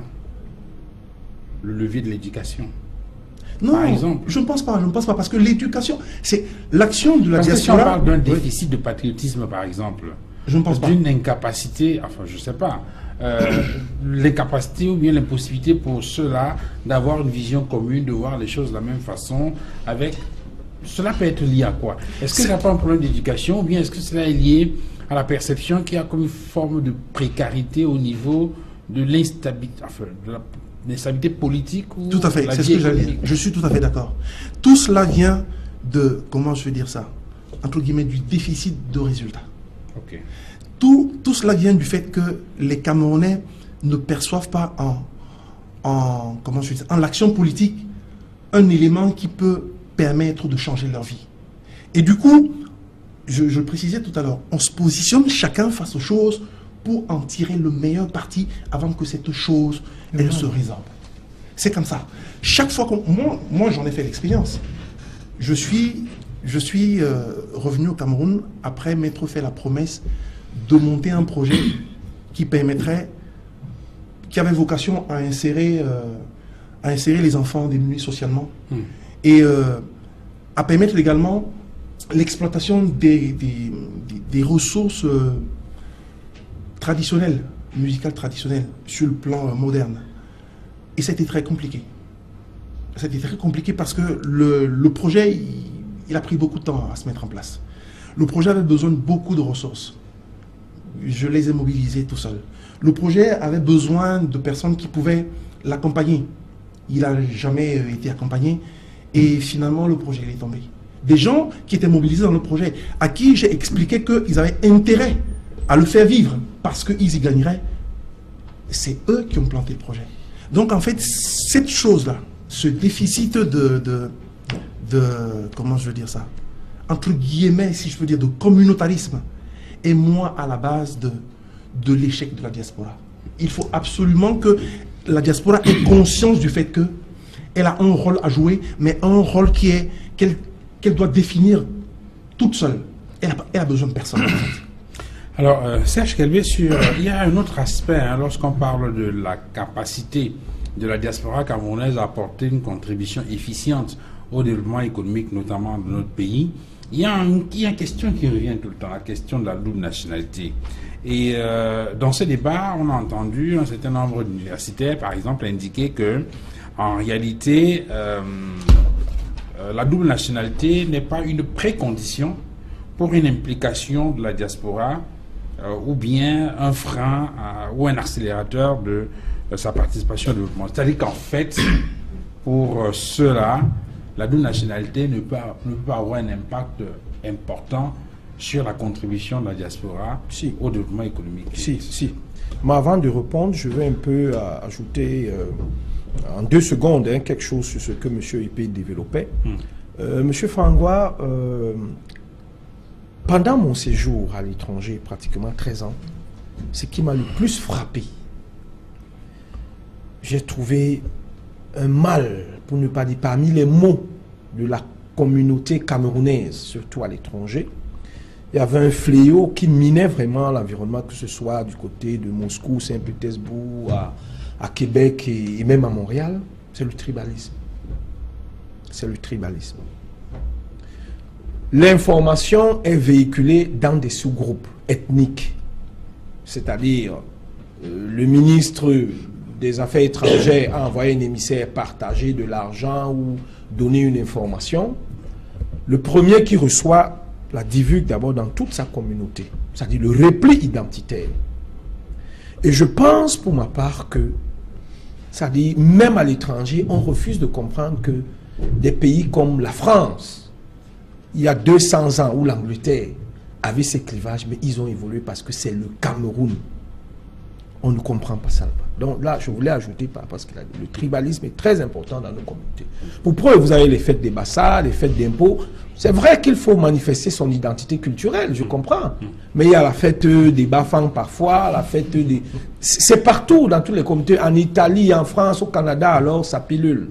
le levier de l'éducation? Non, par exemple. je ne pense pas, parce que l'éducation, c'est l'action de la diaspora. Parce que si on parle d'un déficit de patriotisme, par exemple, je ne pense pas. D'une incapacité, enfin, je ne sais pas, l'incapacité ou bien l'impossibilité pour ceux-là d'avoir une vision commune, de voir les choses de la même façon, avec... Cela peut être lié à quoi? Est-ce que ce n'est pas un problème d'éducation ou bien est-ce que cela est lié à la perception qu'il y a comme une forme de précarité au niveau de l'instabilité, enfin, de l'instabilité politique ou tout à fait, c'est ce que j'allais dire. Je suis tout à fait d'accord. Tout cela vient de, comment je veux dire ça, entre guillemets, du déficit de résultats. Okay. Tout cela vient du fait que les Camerounais ne perçoivent pas comment je veux dire, en l'action politique un élément qui peut permettre de changer leur vie. Et du coup, je le précisais tout à l'heure, on se positionne chacun face aux choses pour en tirer le meilleur parti avant que cette chose, elle se résorbe. C'est comme ça. Chaque fois que... Moi j'en ai fait l'expérience. Je suis revenu au Cameroun après m'être fait la promesse de monter un projet qui permettrait, qui avait vocation à insérer les enfants démunis socialement et à permettre également l'exploitation des ressources traditionnelles, musicales traditionnelles, sur le plan moderne. Et c'était très compliqué. C'était très compliqué parce que le projet, il a pris beaucoup de temps à se mettre en place. Le projet avait besoin de beaucoup de ressources. Je les ai mobilisées tout seul. Le projet avait besoin de personnes qui pouvaient l'accompagner. Il n'a jamais été accompagné. Et finalement, le projet il est tombé. Des gens qui étaient mobilisés dans le projet, à qui j'ai expliqué qu'ils avaient intérêt à le faire vivre parce qu'ils y gagneraient, c'est eux qui ont planté le projet. Donc en fait, cette chose-là, ce déficit de comment je veux dire ça, entre guillemets, si je peux dire, de communautarisme, est moi à la base de l'échec de la diaspora. Il faut absolument que la diaspora ait conscience du fait qu'elle a un rôle à jouer, mais un rôle qu'elle doit définir toute seule. Elle a besoin de personne. En fait. Alors, Serge Kelbé, il y a un autre aspect, hein, lorsqu'on parle de la capacité de la diaspora camerounaise à apporter une contribution efficiente au développement économique, notamment de notre pays. Il y a une question qui revient tout le temps, la question de la double nationalité. Et dans ce débat, on a entendu un certain nombre d'universitaires, par exemple, indiquer que, en réalité, la double nationalité n'est pas une précondition pour une implication de la diaspora ou bien un frein ou un accélérateur de sa participation au développement. C'est-à-dire qu'en fait, pour ceux-là, la double nationalité ne peut pas avoir un impact important sur la contribution de la diaspora au développement économique. Si. Mais avant de répondre, je vais un peu ajouter en 2 secondes quelque chose sur ce que M. Ipé développait. M. Fangwa, pendant mon séjour à l'étranger, pratiquement 13 ans, ce qui m'a le plus frappé, j'ai trouvé un mal, pour ne pas dire parmi les mots de la communauté camerounaise, surtout à l'étranger. Il y avait un fléau qui minait vraiment l'environnement, que ce soit du côté de Moscou, Saint-Pétersbourg, à Québec et même à Montréal. C'est le tribalisme. C'est le tribalisme. L'information est véhiculée dans des sous-groupes ethniques. C'est-à-dire, le ministre des Affaires étrangères a envoyé un émissaire partager de l'argent ou donner une information. Le premier qui reçoit la divulgue d'abord dans toute sa communauté, c'est-à-dire le repli identitaire. Et je pense pour ma part que, c'est-à-dire même à l'étranger, on refuse de comprendre que des pays comme la France, il y a 200 ans, où l'Angleterre avait ses clivages, mais ils ont évolué parce que c'est le Cameroun. On ne comprend pas ça. Donc là, je voulais ajouter, parce que le tribalisme est très important dans nos communautés. Pour preuve, vous avez les fêtes des Bassas, les fêtes d'impôts. C'est vrai qu'il faut manifester son identité culturelle, je comprends. Mais il y a la fête des Bafang parfois, la fête des... C'est partout, dans toutes les communautés. En Italie, en France, au Canada, alors ça pilule.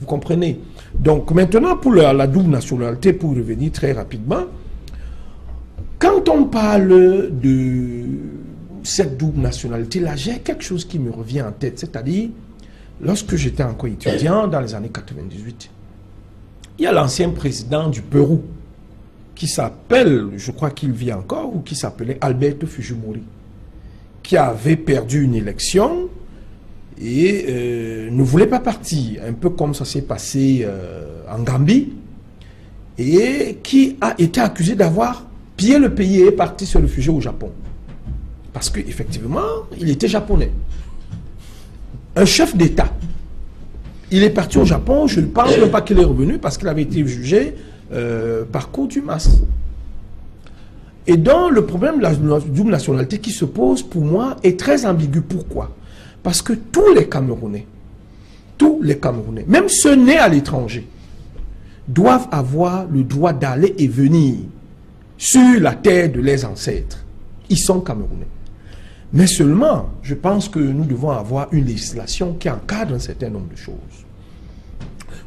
Vous comprenez? Donc maintenant, pour la double nationalité, pour revenir très rapidement, Quand on parle de cette double nationalité-là, j'ai quelque chose qui me revient en tête, c'est-à-dire, lorsque j'étais encore étudiant dans les années 98, il y a l'ancien président du Pérou, qui s'appelle, je crois qu'il vit encore, ou qui s'appelait Alberto Fujimori, qui avait perdu une élection et ne voulait pas partir, un peu comme ça s'est passé en Gambie, et qui a été accusé d'avoir pillé le pays et est parti se réfugier au Japon. Parce qu'effectivement, il était japonais. Un chef d'État. Il est parti au Japon, je ne pense même pas qu'il est revenu parce qu'il avait été jugé par contumace. Et donc, le problème de la double nationalité qui se pose pour moi est très ambigu. Pourquoi? Parce que tous les Camerounais, même ceux nés à l'étranger, doivent avoir le droit d'aller et venir sur la terre de leurs ancêtres. Ils sont Camerounais. Mais seulement, je pense que nous devons avoir une législation qui encadre un certain nombre de choses.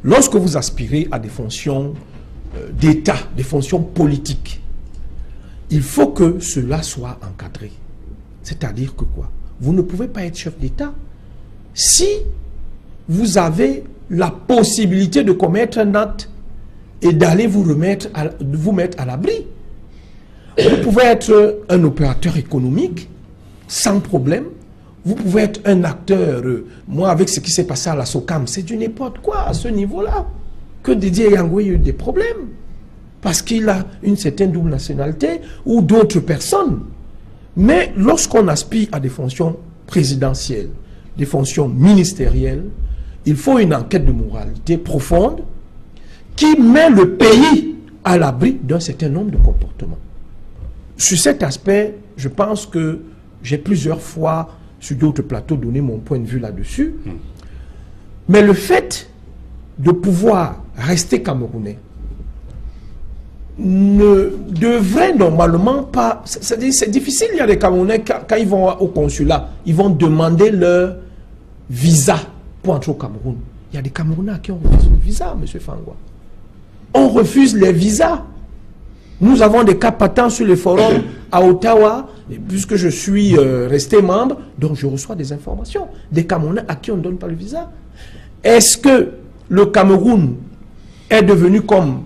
Lorsque vous aspirez à des fonctions d'État, des fonctions politiques, il faut que cela soit encadré. C'est-à-dire que quoi? Vous ne pouvez pas être chef d'État si vous avez la possibilité de commettre un acte et d'aller vous mettre à l'abri. Vous pouvez être un opérateur économique sans problème. Vous pouvez être un acteur. Moi, avec ce qui s'est passé à la SOCAM, c'est du n'importe quoi à ce niveau-là. Que Didier Yangwe a eu des problèmes. Parce qu'il a une certaine double nationalité ou d'autres personnes. Mais lorsqu'on aspire à des fonctions présidentielles, des fonctions ministérielles, il faut une enquête de moralité profonde qui met le pays à l'abri d'un certain nombre de comportements. Sur cet aspect, je pense que j'ai plusieurs fois, sur d'autres plateaux, donné mon point de vue là-dessus. Mais le fait de pouvoir rester camerounais ne devrait normalement pas... C'est difficile, il y a des Camerounais, quand ils vont au consulat, ils vont demander leur visa pour entrer au Cameroun. Il y a des Camerounais à qui on refuse le visa, M. Fangwa. On refuse les visas. Nous avons des cas patents sur les forums à Ottawa, et puisque je suis resté membre, donc je reçois des informations. Des Camerounais à qui on ne donne pas le visa. Est-ce que le Cameroun est devenu comme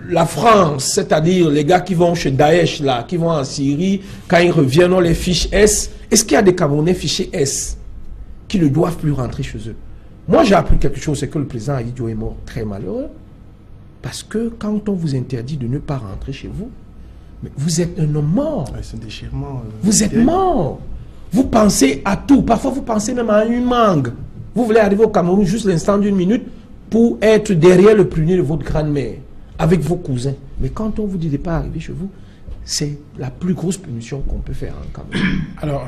la France, c'est-à-dire les gars qui vont chez Daesh, là, qui vont en Syrie, quand ils reviennent, on les fiche S. Est-ce qu'il y a des Camerounais fichés S qui ne doivent plus rentrer chez eux? Moi, j'ai appris quelque chose, c'est que le président Ahidjo est mort très malheureux. Parce que quand on vous interdit de ne pas rentrer chez vous, mais vous êtes un homme mort. Ouais, c'est un déchirement. Vous êtes mort. Vous pensez à tout. Parfois, vous pensez même à une mangue. Vous voulez arriver au Cameroun juste l'instant d'une minute pour être derrière le prunier de votre grand-mère, avec vos cousins. Mais quand on vous dit de ne pas arriver chez vous, c'est la plus grosse punition qu'on peut faire en Cameroun. Alors,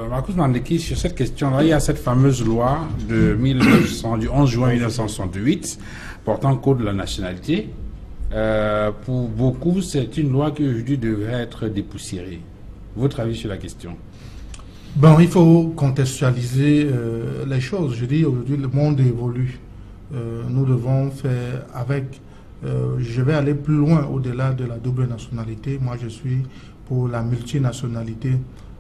Marcus Mandeki, sur cette question-là, il y a cette fameuse loi du 11 juin 1968 portant code de la nationalité. Pour beaucoup, c'est une loi qui aujourd'hui devrait être dépoussiérée. Votre avis sur la question? Bon, il faut contextualiser les choses. Je dis, aujourd'hui, le monde évolue. Nous devons faire avec... je vais aller plus loin au-delà de la double nationalité. Moi, je suis pour la multinationalité.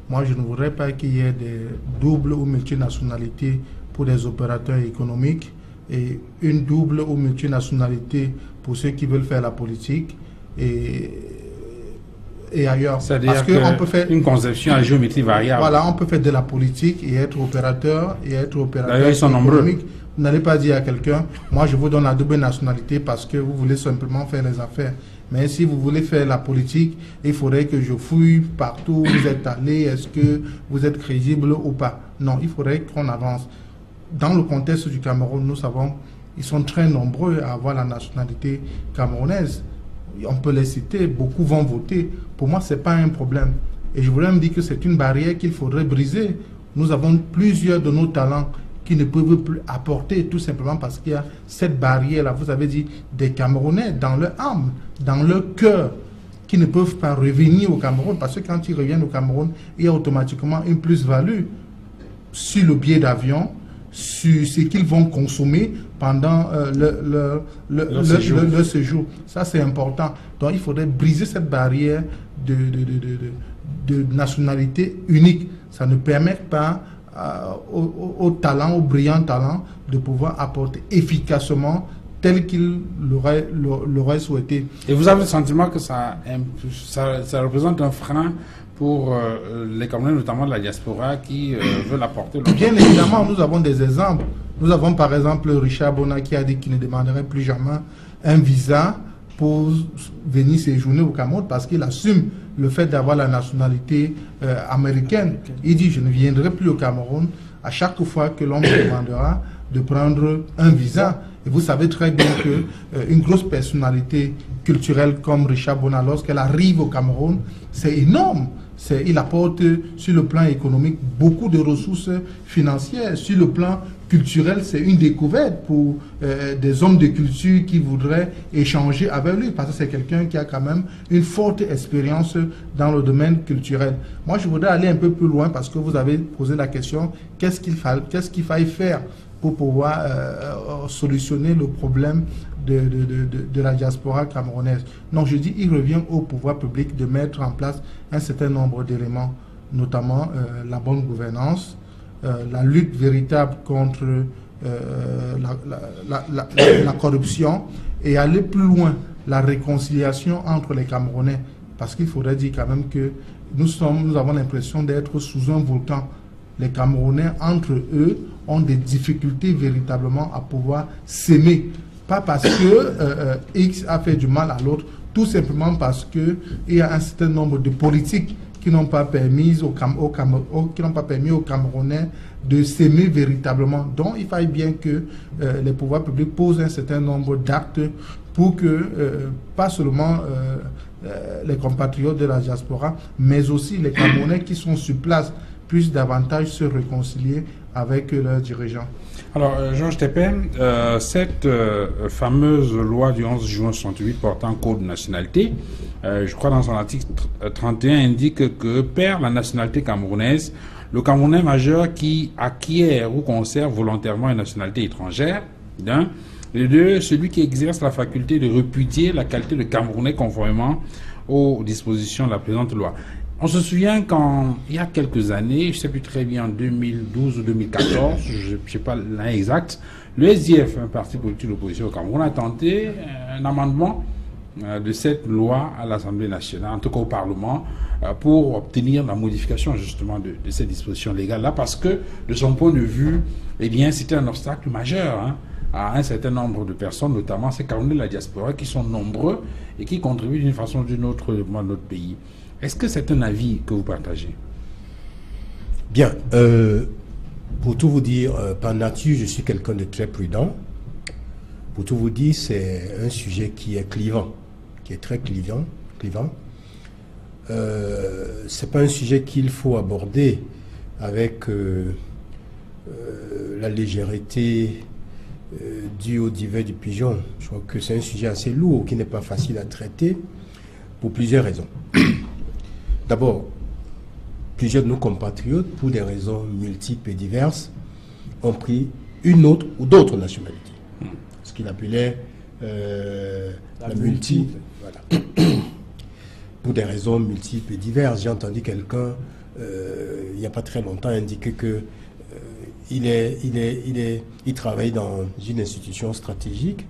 Moi, je ne voudrais pas qu'il y ait des doubles ou multinationalités pour des opérateurs économiques et une double ou multinationalité pour ceux qui veulent faire la politique et ailleurs. C'est-à-dire qu'on peut faire une conception à géométrie variable. Voilà, on peut faire de la politique et être opérateur D'ailleurs, ils sont nombreux. Vous n'allez pas dire à quelqu'un, moi je vous donne la double nationalité parce que vous voulez simplement faire les affaires. Mais si vous voulez faire la politique, il faudrait que je fouille partout où vous êtes allé, est-ce que vous êtes crédible ou pas? Non, il faudrait qu'on avance. Dans le contexte du Cameroun, nous savons, ils sont très nombreux à avoir la nationalité camerounaise. On peut les citer, beaucoup vont voter. Pour moi, ce n'est pas un problème. Et je voulais me dire que c'est une barrière qu'il faudrait briser. Nous avons plusieurs de nos talents qui ne peuvent plus apporter tout simplement parce qu'il y a cette barrière-là. Vous avez dit des Camerounais dans leur âme, dans leur cœur, qui ne peuvent pas revenir au Cameroun parce que quand ils reviennent au Cameroun, il y a automatiquement une plus-value sur le billet d'avion, sur ce qu'ils vont consommer pendant le séjour. Ça, c'est important. Donc, il faudrait briser cette barrière de nationalité unique. Ça ne permet pas aux talents, aux brillants talents, de pouvoir apporter efficacement tel qu'il l'aurait souhaité. Et vous avez le sentiment que ça représente un frein pour les Camerounais, notamment de la diaspora, qui veulent apporter... Bien évidemment, nous avons des exemples. Nous avons par exemple Richard Bona qui a dit qu'il ne demanderait plus jamais un visa pour venir séjourner au Cameroun parce qu'il assume le fait d'avoir la nationalité américaine. Il dit, je ne viendrai plus au Cameroun à chaque fois que l'on me demandera de prendre un visa. Et vous savez très bien qu'une grosse personnalité culturelle comme Richard Bona, lorsqu'elle arrive au Cameroun, c'est énorme. Il apporte sur le plan économique beaucoup de ressources financières. Sur le plan culturel, c'est une découverte pour des hommes de culture qui voudraient échanger avec lui, parce que c'est quelqu'un qui a quand même une forte expérience dans le domaine culturel. Moi, je voudrais aller un peu plus loin parce que vous avez posé la question, qu'est-ce qu'il faille faire pour pouvoir solutionner le problème de la diaspora camerounaise. Non, je dis, il revient au pouvoir public de mettre en place un certain nombre d'éléments, notamment la bonne gouvernance, la lutte véritable contre la corruption et aller plus loin, la réconciliation entre les Camerounais. Parce qu'il faudrait dire quand même que nous avons l'impression d'être sous un volcan. Les Camerounais, entre eux, ont des difficultés véritablement à pouvoir s'aimer. Pas parce que X a fait du mal à l'autre, tout simplement parce qu'il y a un certain nombre de politiques qui n'ont pas permis aux Camerounais de s'aimer véritablement. Donc, il faille bien que les pouvoirs publics posent un certain nombre d'actes pour que, pas seulement les compatriotes de la diaspora, mais aussi les Camerounais qui sont sur place puissent davantage se réconcilier avec leurs dirigeants. Alors, Georges Tépin, cette fameuse loi du 11 juin 68 portant code de nationalité, je crois dans son article 31, indique que perd la nationalité camerounaise le Camerounais majeur qui acquiert ou conserve volontairement une nationalité étrangère, d'un. Et deux, celui qui exerce la faculté de répudier la qualité de Camerounais conformément aux dispositions de la présente loi. On se souvient il y a quelques années, je ne sais plus très bien, en 2012 ou 2014, je ne sais pas l'année exacte, le SDF, un parti politique d'opposition au Cameroun, a tenté un amendement de cette loi à l'Assemblée nationale, en tout cas au Parlement, pour obtenir la modification justement de cette disposition légale-là, parce que, de son point de vue, eh bien, c'était un obstacle majeur à un certain nombre de personnes, notamment ces Camerounais de la diaspora, qui sont nombreux et qui contribuent d'une façon ou d'une autre dans notre pays. Est-ce que c'est un avis que vous partagez? Bien. Pour tout vous dire, par nature, je suis quelqu'un de très prudent. Pour tout vous dire, c'est un sujet qui est clivant, qui est très clivant. C'est pas un sujet qu'il faut aborder avec la légèreté due au divet du pigeon. Je crois que c'est un sujet assez lourd, qui n'est pas facile à traiter, pour plusieurs raisons. D'abord, plusieurs de nos compatriotes, pour des raisons multiples et diverses, ont pris une autre ou d'autres nationalités. Ce qu'il appelait la multi. Voilà. Pour des raisons multiples et diverses. J'ai entendu quelqu'un, il n'y a pas très longtemps, indiquer que il travaille dans une institution stratégique.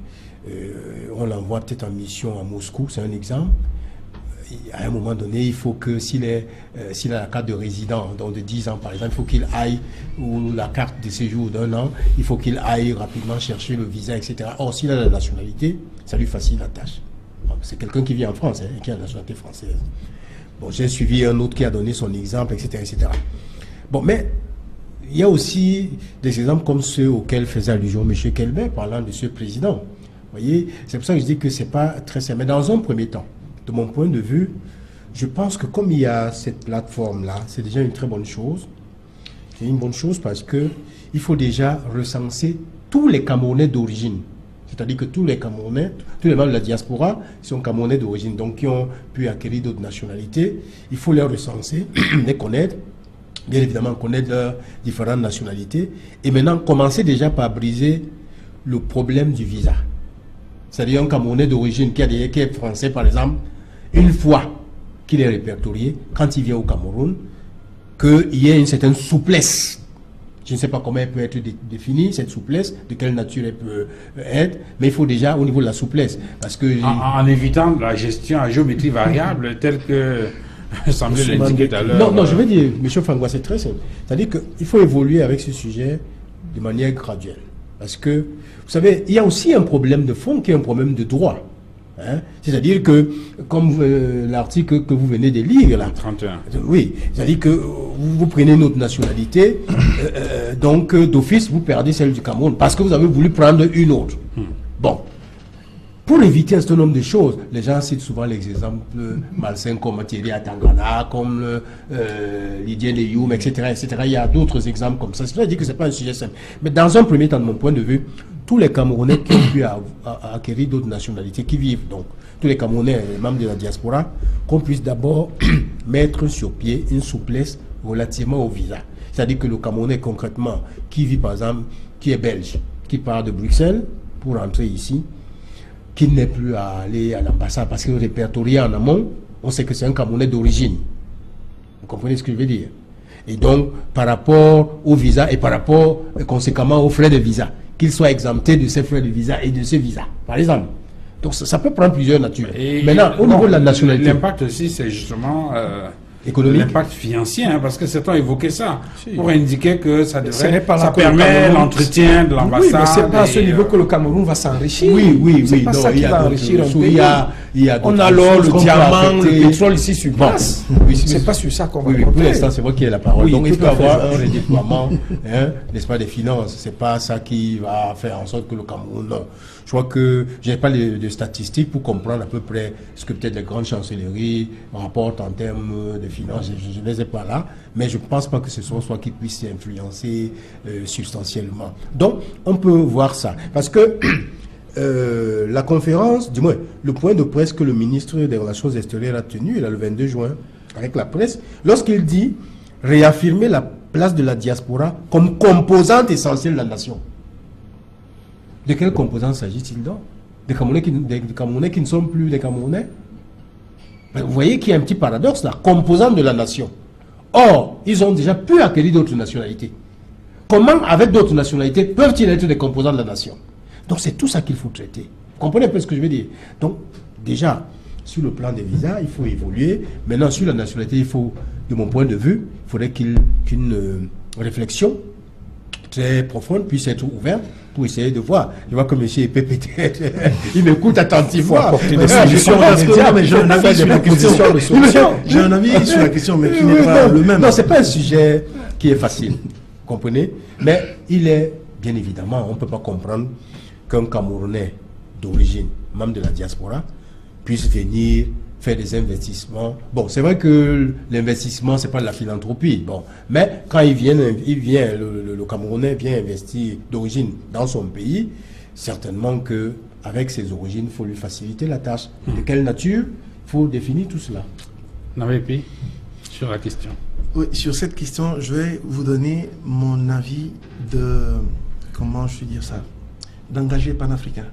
On l'envoie peut-être en mission à Moscou, c'est un exemple. À un moment donné, il faut que s'il a la carte de résident, donc de 10 ans par exemple, il faut qu'il aille, ou la carte de séjour d'1 an, il faut qu'il aille rapidement chercher le visa, etc. Or, s'il a la nationalité, ça lui facilite la tâche. C'est quelqu'un qui vit en France, et qui a la nationalité française. Bon, j'ai suivi un autre qui a donné son exemple, etc., etc. Bon, mais il y a aussi des exemples comme ceux auxquels faisait allusion M. Kelbert, parlant de ce président. Vous voyez, c'est pour ça que je dis que c'est pas très simple. Mais dans un premier temps, de mon point de vue, je pense que comme il y a cette plateforme-là, c'est déjà une très bonne chose. C'est une bonne chose parce que il faut déjà recenser tous les Camerounais d'origine. C'est-à-dire que tous les Camerounais, tous les membres de la diaspora sont Camerounais d'origine, donc qui ont pu acquérir d'autres nationalités. Il faut les recenser, les connaître, bien évidemment connaître leurs différentes nationalités, et maintenant commencer déjà par briser le problème du visa. C'est-à-dire un Camerounais d'origine qui est français par exemple, une fois qu'il est répertorié, quand il vient au Cameroun, qu'il y ait une certaine souplesse. Je ne sais pas comment elle peut être définie, cette souplesse, de quelle nature elle peut être, mais il faut déjà au niveau de la souplesse. Parce que en évitant la gestion à géométrie variable, telle que semblait l'indiquer tout à l'heure. Non, je veux dire, M. Fangwa, c'est très simple. C'est-à-dire qu'il faut évoluer avec ce sujet de manière graduelle. Parce que, vous savez, il y a aussi un problème de fond qui est un problème de droit. Hein? C'est-à-dire que, comme l'article que vous venez de lire, là, 31. Oui, c'est-à-dire que vous prenez une autre nationalité, donc d'office, vous perdez celle du Cameroun, parce que vous avez voulu prendre une autre. Bon. Pour éviter un certain nombre de choses, les gens citent souvent les exemples malsains comme Thierry Atangana, comme Lydia Leyoum, etc., etc. Il y a d'autres exemples comme ça. C'est-à-dire que ce n'est pas un sujet simple. Mais dans un premier temps, de mon point de vue, tous les Camerounais qui ont pu acquérir d'autres nationalités, qui vivent, donc tous les Camerounais, les membres de la diaspora, qu'on puisse d'abord mettre sur pied une souplesse relativement au visa. C'est-à-dire que le Camerounais, concrètement, qui vit par exemple, qui est belge, qui part de Bruxelles pour rentrer ici, qui n'est plus à aller à l'ambassade parce que répertorié en amont, on sait que c'est un Camerounais d'origine. Vous comprenez ce que je veux dire? Et donc, par rapport au visa et par rapport, conséquemment, aux frais de visa, qu'il soit exempté de ces frais de visa et de ce visa, par exemple. Donc, ça peut prendre plusieurs natures. Et maintenant, au niveau de la nationalité... L'impact aussi, c'est justement... économique. L'impact financier, hein, parce que certains évoquaient ça, pour indiquer que ça devrait, ça permet l'entretien de l'ambassade. Oui, mais c'est pas à ce niveau que le Cameroun va s'enrichir. Oui. C'est pas ça qui va enrichir un pays. On a l'or, le diamant, le pétrole ici sur place. C'est pas sur ça qu'on va pour l'instant, c'est moi qui ai la parole. Oui, donc il peut y avoir un redéploiement, n'est-ce pas, des finances. C'est pas ça qui va faire en sorte que le Cameroun, non. Je crois que je n'ai pas de statistiques pour comprendre à peu près ce que peut-être les grandes chancelleries rapportent en termes de finances. Je ne les ai pas là, mais je ne pense pas que ce soit qui puisse influencer substantiellement. Donc, on peut voir ça. Parce que la conférence, du moins, le point de presse que le ministre des Relations extérieures a tenu, là, le 22 juin, avec la presse, lorsqu'il dit réaffirmer la place de la diaspora comme composante essentielle de la nation. De quelle composante s'agit-il donc? Des Camerounais qui ne sont plus des Camerounais? Vous voyez qu'il y a un petit paradoxe là, composante de la nation. Or, ils ont déjà pu acquérir d'autres nationalités. Comment, avec d'autres nationalités, peuvent-ils être des composants de la nation? Donc c'est tout ça qu'il faut traiter. Vous comprenez un peu ce que je veux dire? Donc, déjà, sur le plan des visas, il faut évoluer. Maintenant, sur la nationalité, il faut, de mon point de vue, il faudrait qu'une réflexion très profonde puisse être ouverte pour essayer de voir. Je vois que M. Epé peut-être, il m'écoute attentivement. Mais j'ai un avis sur la question. J'ai un avis sur la question, mais qui n'est pas le même. Non, c'est pas un sujet qui est facile. Vous comprenez? Mais il est, bien évidemment, on ne peut pas comprendre qu'un Camerounais d'origine, membre de la diaspora, puisse venir faire des investissements. Bon, c'est vrai que l'investissement, c'est pas de la philanthropie. Bon, mais quand le Camerounais vient investir d'origine dans son pays, certainement que avec ses origines, il faut lui faciliter la tâche. De quelle nature? Il faut définir tout cela. Navepi, sur la question. Oui, sur cette question, je vais vous donner mon avis comment je vais dire ça, d'engagé panafricain.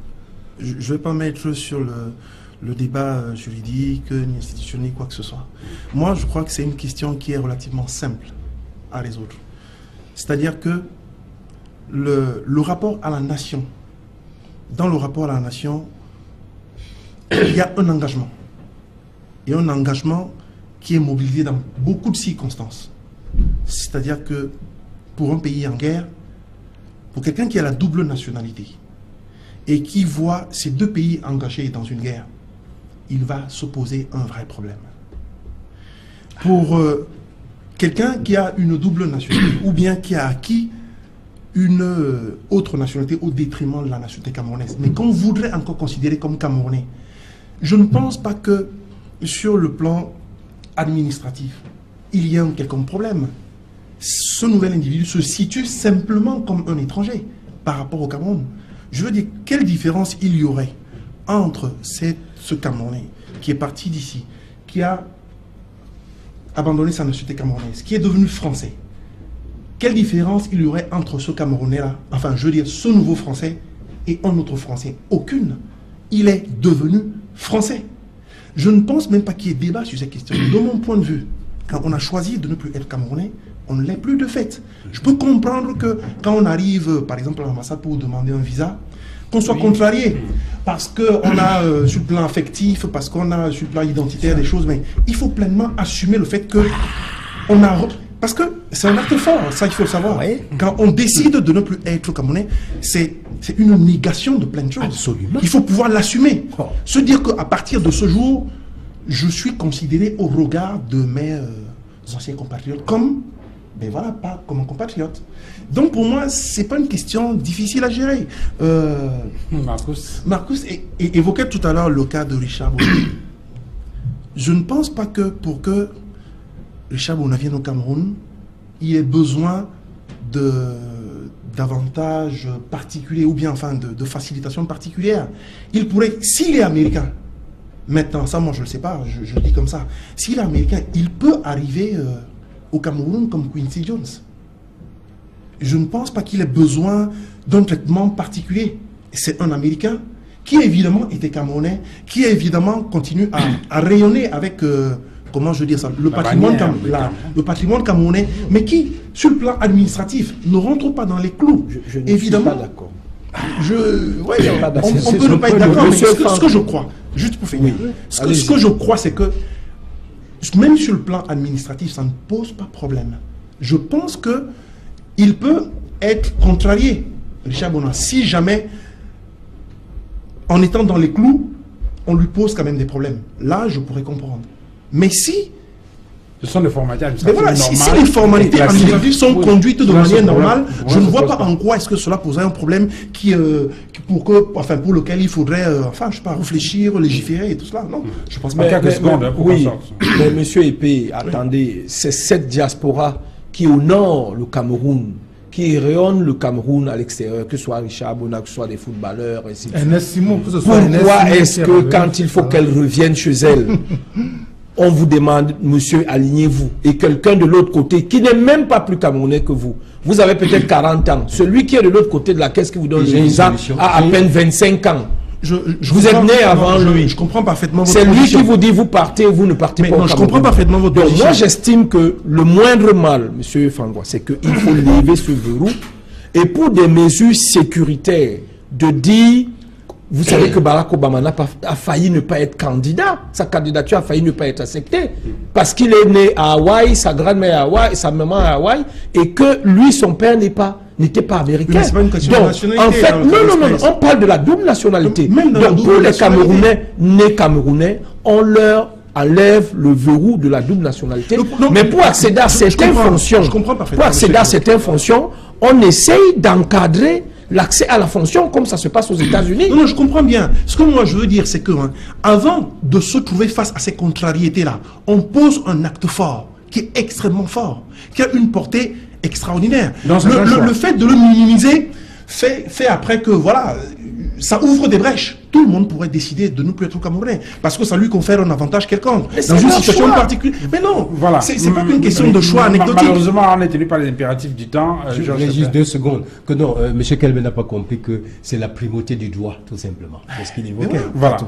Je ne vais pas mettre sur le débat juridique, ni institutionnel, quoi que ce soit. Moi, je crois que c'est une question qui est relativement simple à résoudre. C'est-à-dire que le rapport à la nation, dans le rapport à la nation, il y a un engagement. Et un engagement qui est mobilisé dans beaucoup de circonstances. C'est-à-dire que pour un pays en guerre, pour quelqu'un qui a la double nationalité et qui voit ces deux pays engagés dans une guerre, il va se poser un vrai problème. Pour quelqu'un qui a une double nationalité ou bien qui a acquis une autre nationalité au détriment de la nationalité camerounaise, mais qu'on voudrait encore considérer comme Camerounais, je ne pense pas que sur le plan administratif, il y a un quelconque problème. Ce nouvel individu se situe simplement comme un étranger par rapport au Cameroun. Je veux dire, quelle différence il y aurait entre ce Camerounais qui est parti d'ici, qui a abandonné sa nationalité camerounaise, qui est devenu français, quelle différence il y aurait entre ce Camerounais-là, enfin je veux dire ce nouveau Français et un autre Français? Aucune. Il est devenu Français. Je ne pense même pas qu'il y ait débat sur cette question. De mon point de vue, quand on a choisi de ne plus être Camerounais, on ne l'est plus de fait. Je peux comprendre que quand on arrive, par exemple, à l'ambassade pour demander un visa, qu'on soit contrarié, parce qu'on a sur le plan affectif, parce qu'on a sur le plan identitaire des choses, mais il faut pleinement assumer le fait que on a... Parce que c'est un acte fort, ça il faut le savoir. Oui. Quand on décide de ne plus être Camerounais, c'est une négation de plein de choses. Absolument. Il faut pouvoir l'assumer. Oh. Se dire qu'à partir de ce jour, je suis considéré au regard de mes anciens compatriotes comme, ben voilà, pas comme un compatriote. Donc pour moi, c'est pas une question difficile à gérer. Marcus évoquait tout à l'heure le cas de Richard Bona. Je ne pense pas que pour que Richard Bona vienne au Cameroun, il ait besoin d'avantages particuliers ou bien enfin de facilitation particulière. Il pourrait, s'il est américain, maintenant, ça moi je ne le sais pas, je le dis comme ça, s'il est américain, il peut arriver au Cameroun comme Quincy Jones. Je ne pense pas qu'il ait besoin d'un traitement particulier. C'est un Américain qui évidemment était Camerounais, qui évidemment continue à rayonner avec... comment je veux dire ça, le patrimoine camerounais, mais qui, sur le plan administratif, ne rentre pas dans les clous. Je ne évidemment, suis pas d'accord. On peut ne pas être d'accord, mais ce que je crois, juste pour finir, ce que je crois, c'est que même sur le plan administratif, ça ne pose pas problème. Je pense que il peut être contrarié, Richard Bona, si jamais, en étant dans les clous, on lui pose quand même des problèmes. Là, je pourrais comprendre. Mais si... Ce sont des formalités administratives normales. Si les formalités administratives sont conduites de manière normale, je ne vois pas en quoi est-ce que cela poserait un problème pour lequel il faudrait, je sais pas, réfléchir, légiférer et tout cela. Non, je pense pas. Quelques secondes. Oui, mais monsieur Épée, attendez, c'est cette diaspora qui honore le Cameroun, qui rayonne le Cameroun à l'extérieur, que ce soit Richard Bona, que ce soit des footballeurs, et ainsi de suite. Pourquoi est-ce que quand il faut qu'elle revienne chez elle, on vous demande, monsieur, alignez-vous, et quelqu'un de l'autre côté, qui n'est même pas plus camerounais que vous, vous avez peut-être 40 ans, celui qui est de l'autre côté de la caisse qui vous donne le visa a à peine 25 ans. Vous êtes né avant lui. Je comprends parfaitement votre position. C'est lui qui vous dit, vous partez, vous ne partez pas. Non, je comprends parfaitement votre position. Moi, j'estime que le moindre mal, monsieur Fangwa, c'est qu'il faut lever ce verrou, et pour des mesures sécuritaires, de dire... Vous savez que Barack Obama a failli ne pas être candidat. Sa candidature a failli ne pas être acceptée. Parce qu'il est né à Hawaï, sa grand-mère à Hawaï, sa maman à Hawaï, et que lui, son père n'était pas américain. C'est pas une question de nationalité. En fait, non, on parle de la double nationalité. Donc, pour les Camerounais nés Camerounais, on leur enlève le verrou de la double nationalité. Mais pour accéder à certaines fonctions, on essaye d'encadrer l'accès à la fonction comme ça se passe aux États-Unis. Non, je comprends bien. Ce que moi je veux dire, c'est que avant de se trouver face à ces contrariétés-là, on pose un acte fort, qui est extrêmement fort, qui a une portée extraordinaire. Le fait de le minimiser fait après que, voilà, ça ouvre des brèches. Tout le monde pourrait décider de ne plus être Camerounais parce que ça lui confère un avantage quelconque dans une situation particulière. Mais non, voilà. C'est pas qu'une question de choix anecdotique. Malheureusement, on est tenu par les impératifs du temps. Je voulais juste 2 secondes. Que non, M. Kelvin n'a pas compris que c'est la primauté du droit, tout simplement. C'est ce qu'il évoquait. Voilà.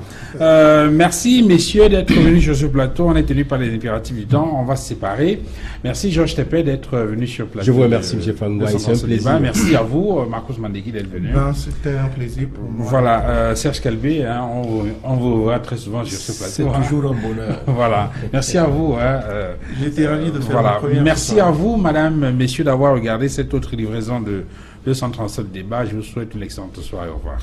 Merci, messieurs, d'être venus sur ce plateau. On est tenu par les impératifs du temps. On va se séparer. Merci, Georges Tepé, d'être venu sur le plateau. Je vous remercie, M. Fangwa. C'est un plaisir. Merci à vous, Marcus Mandegui, d'être venu. C'était un plaisir pour moi. Voilà, Serge Calvé, on vous voit très souvent sur ce plateau. C'est toujours un bonheur. Voilà. Merci à vous. J'étais ravi de faire la première. Merci à vous, madame, messieurs, d'avoir regardé cette autre livraison de 237 débats. Je vous souhaite une excellente soirée. Au revoir.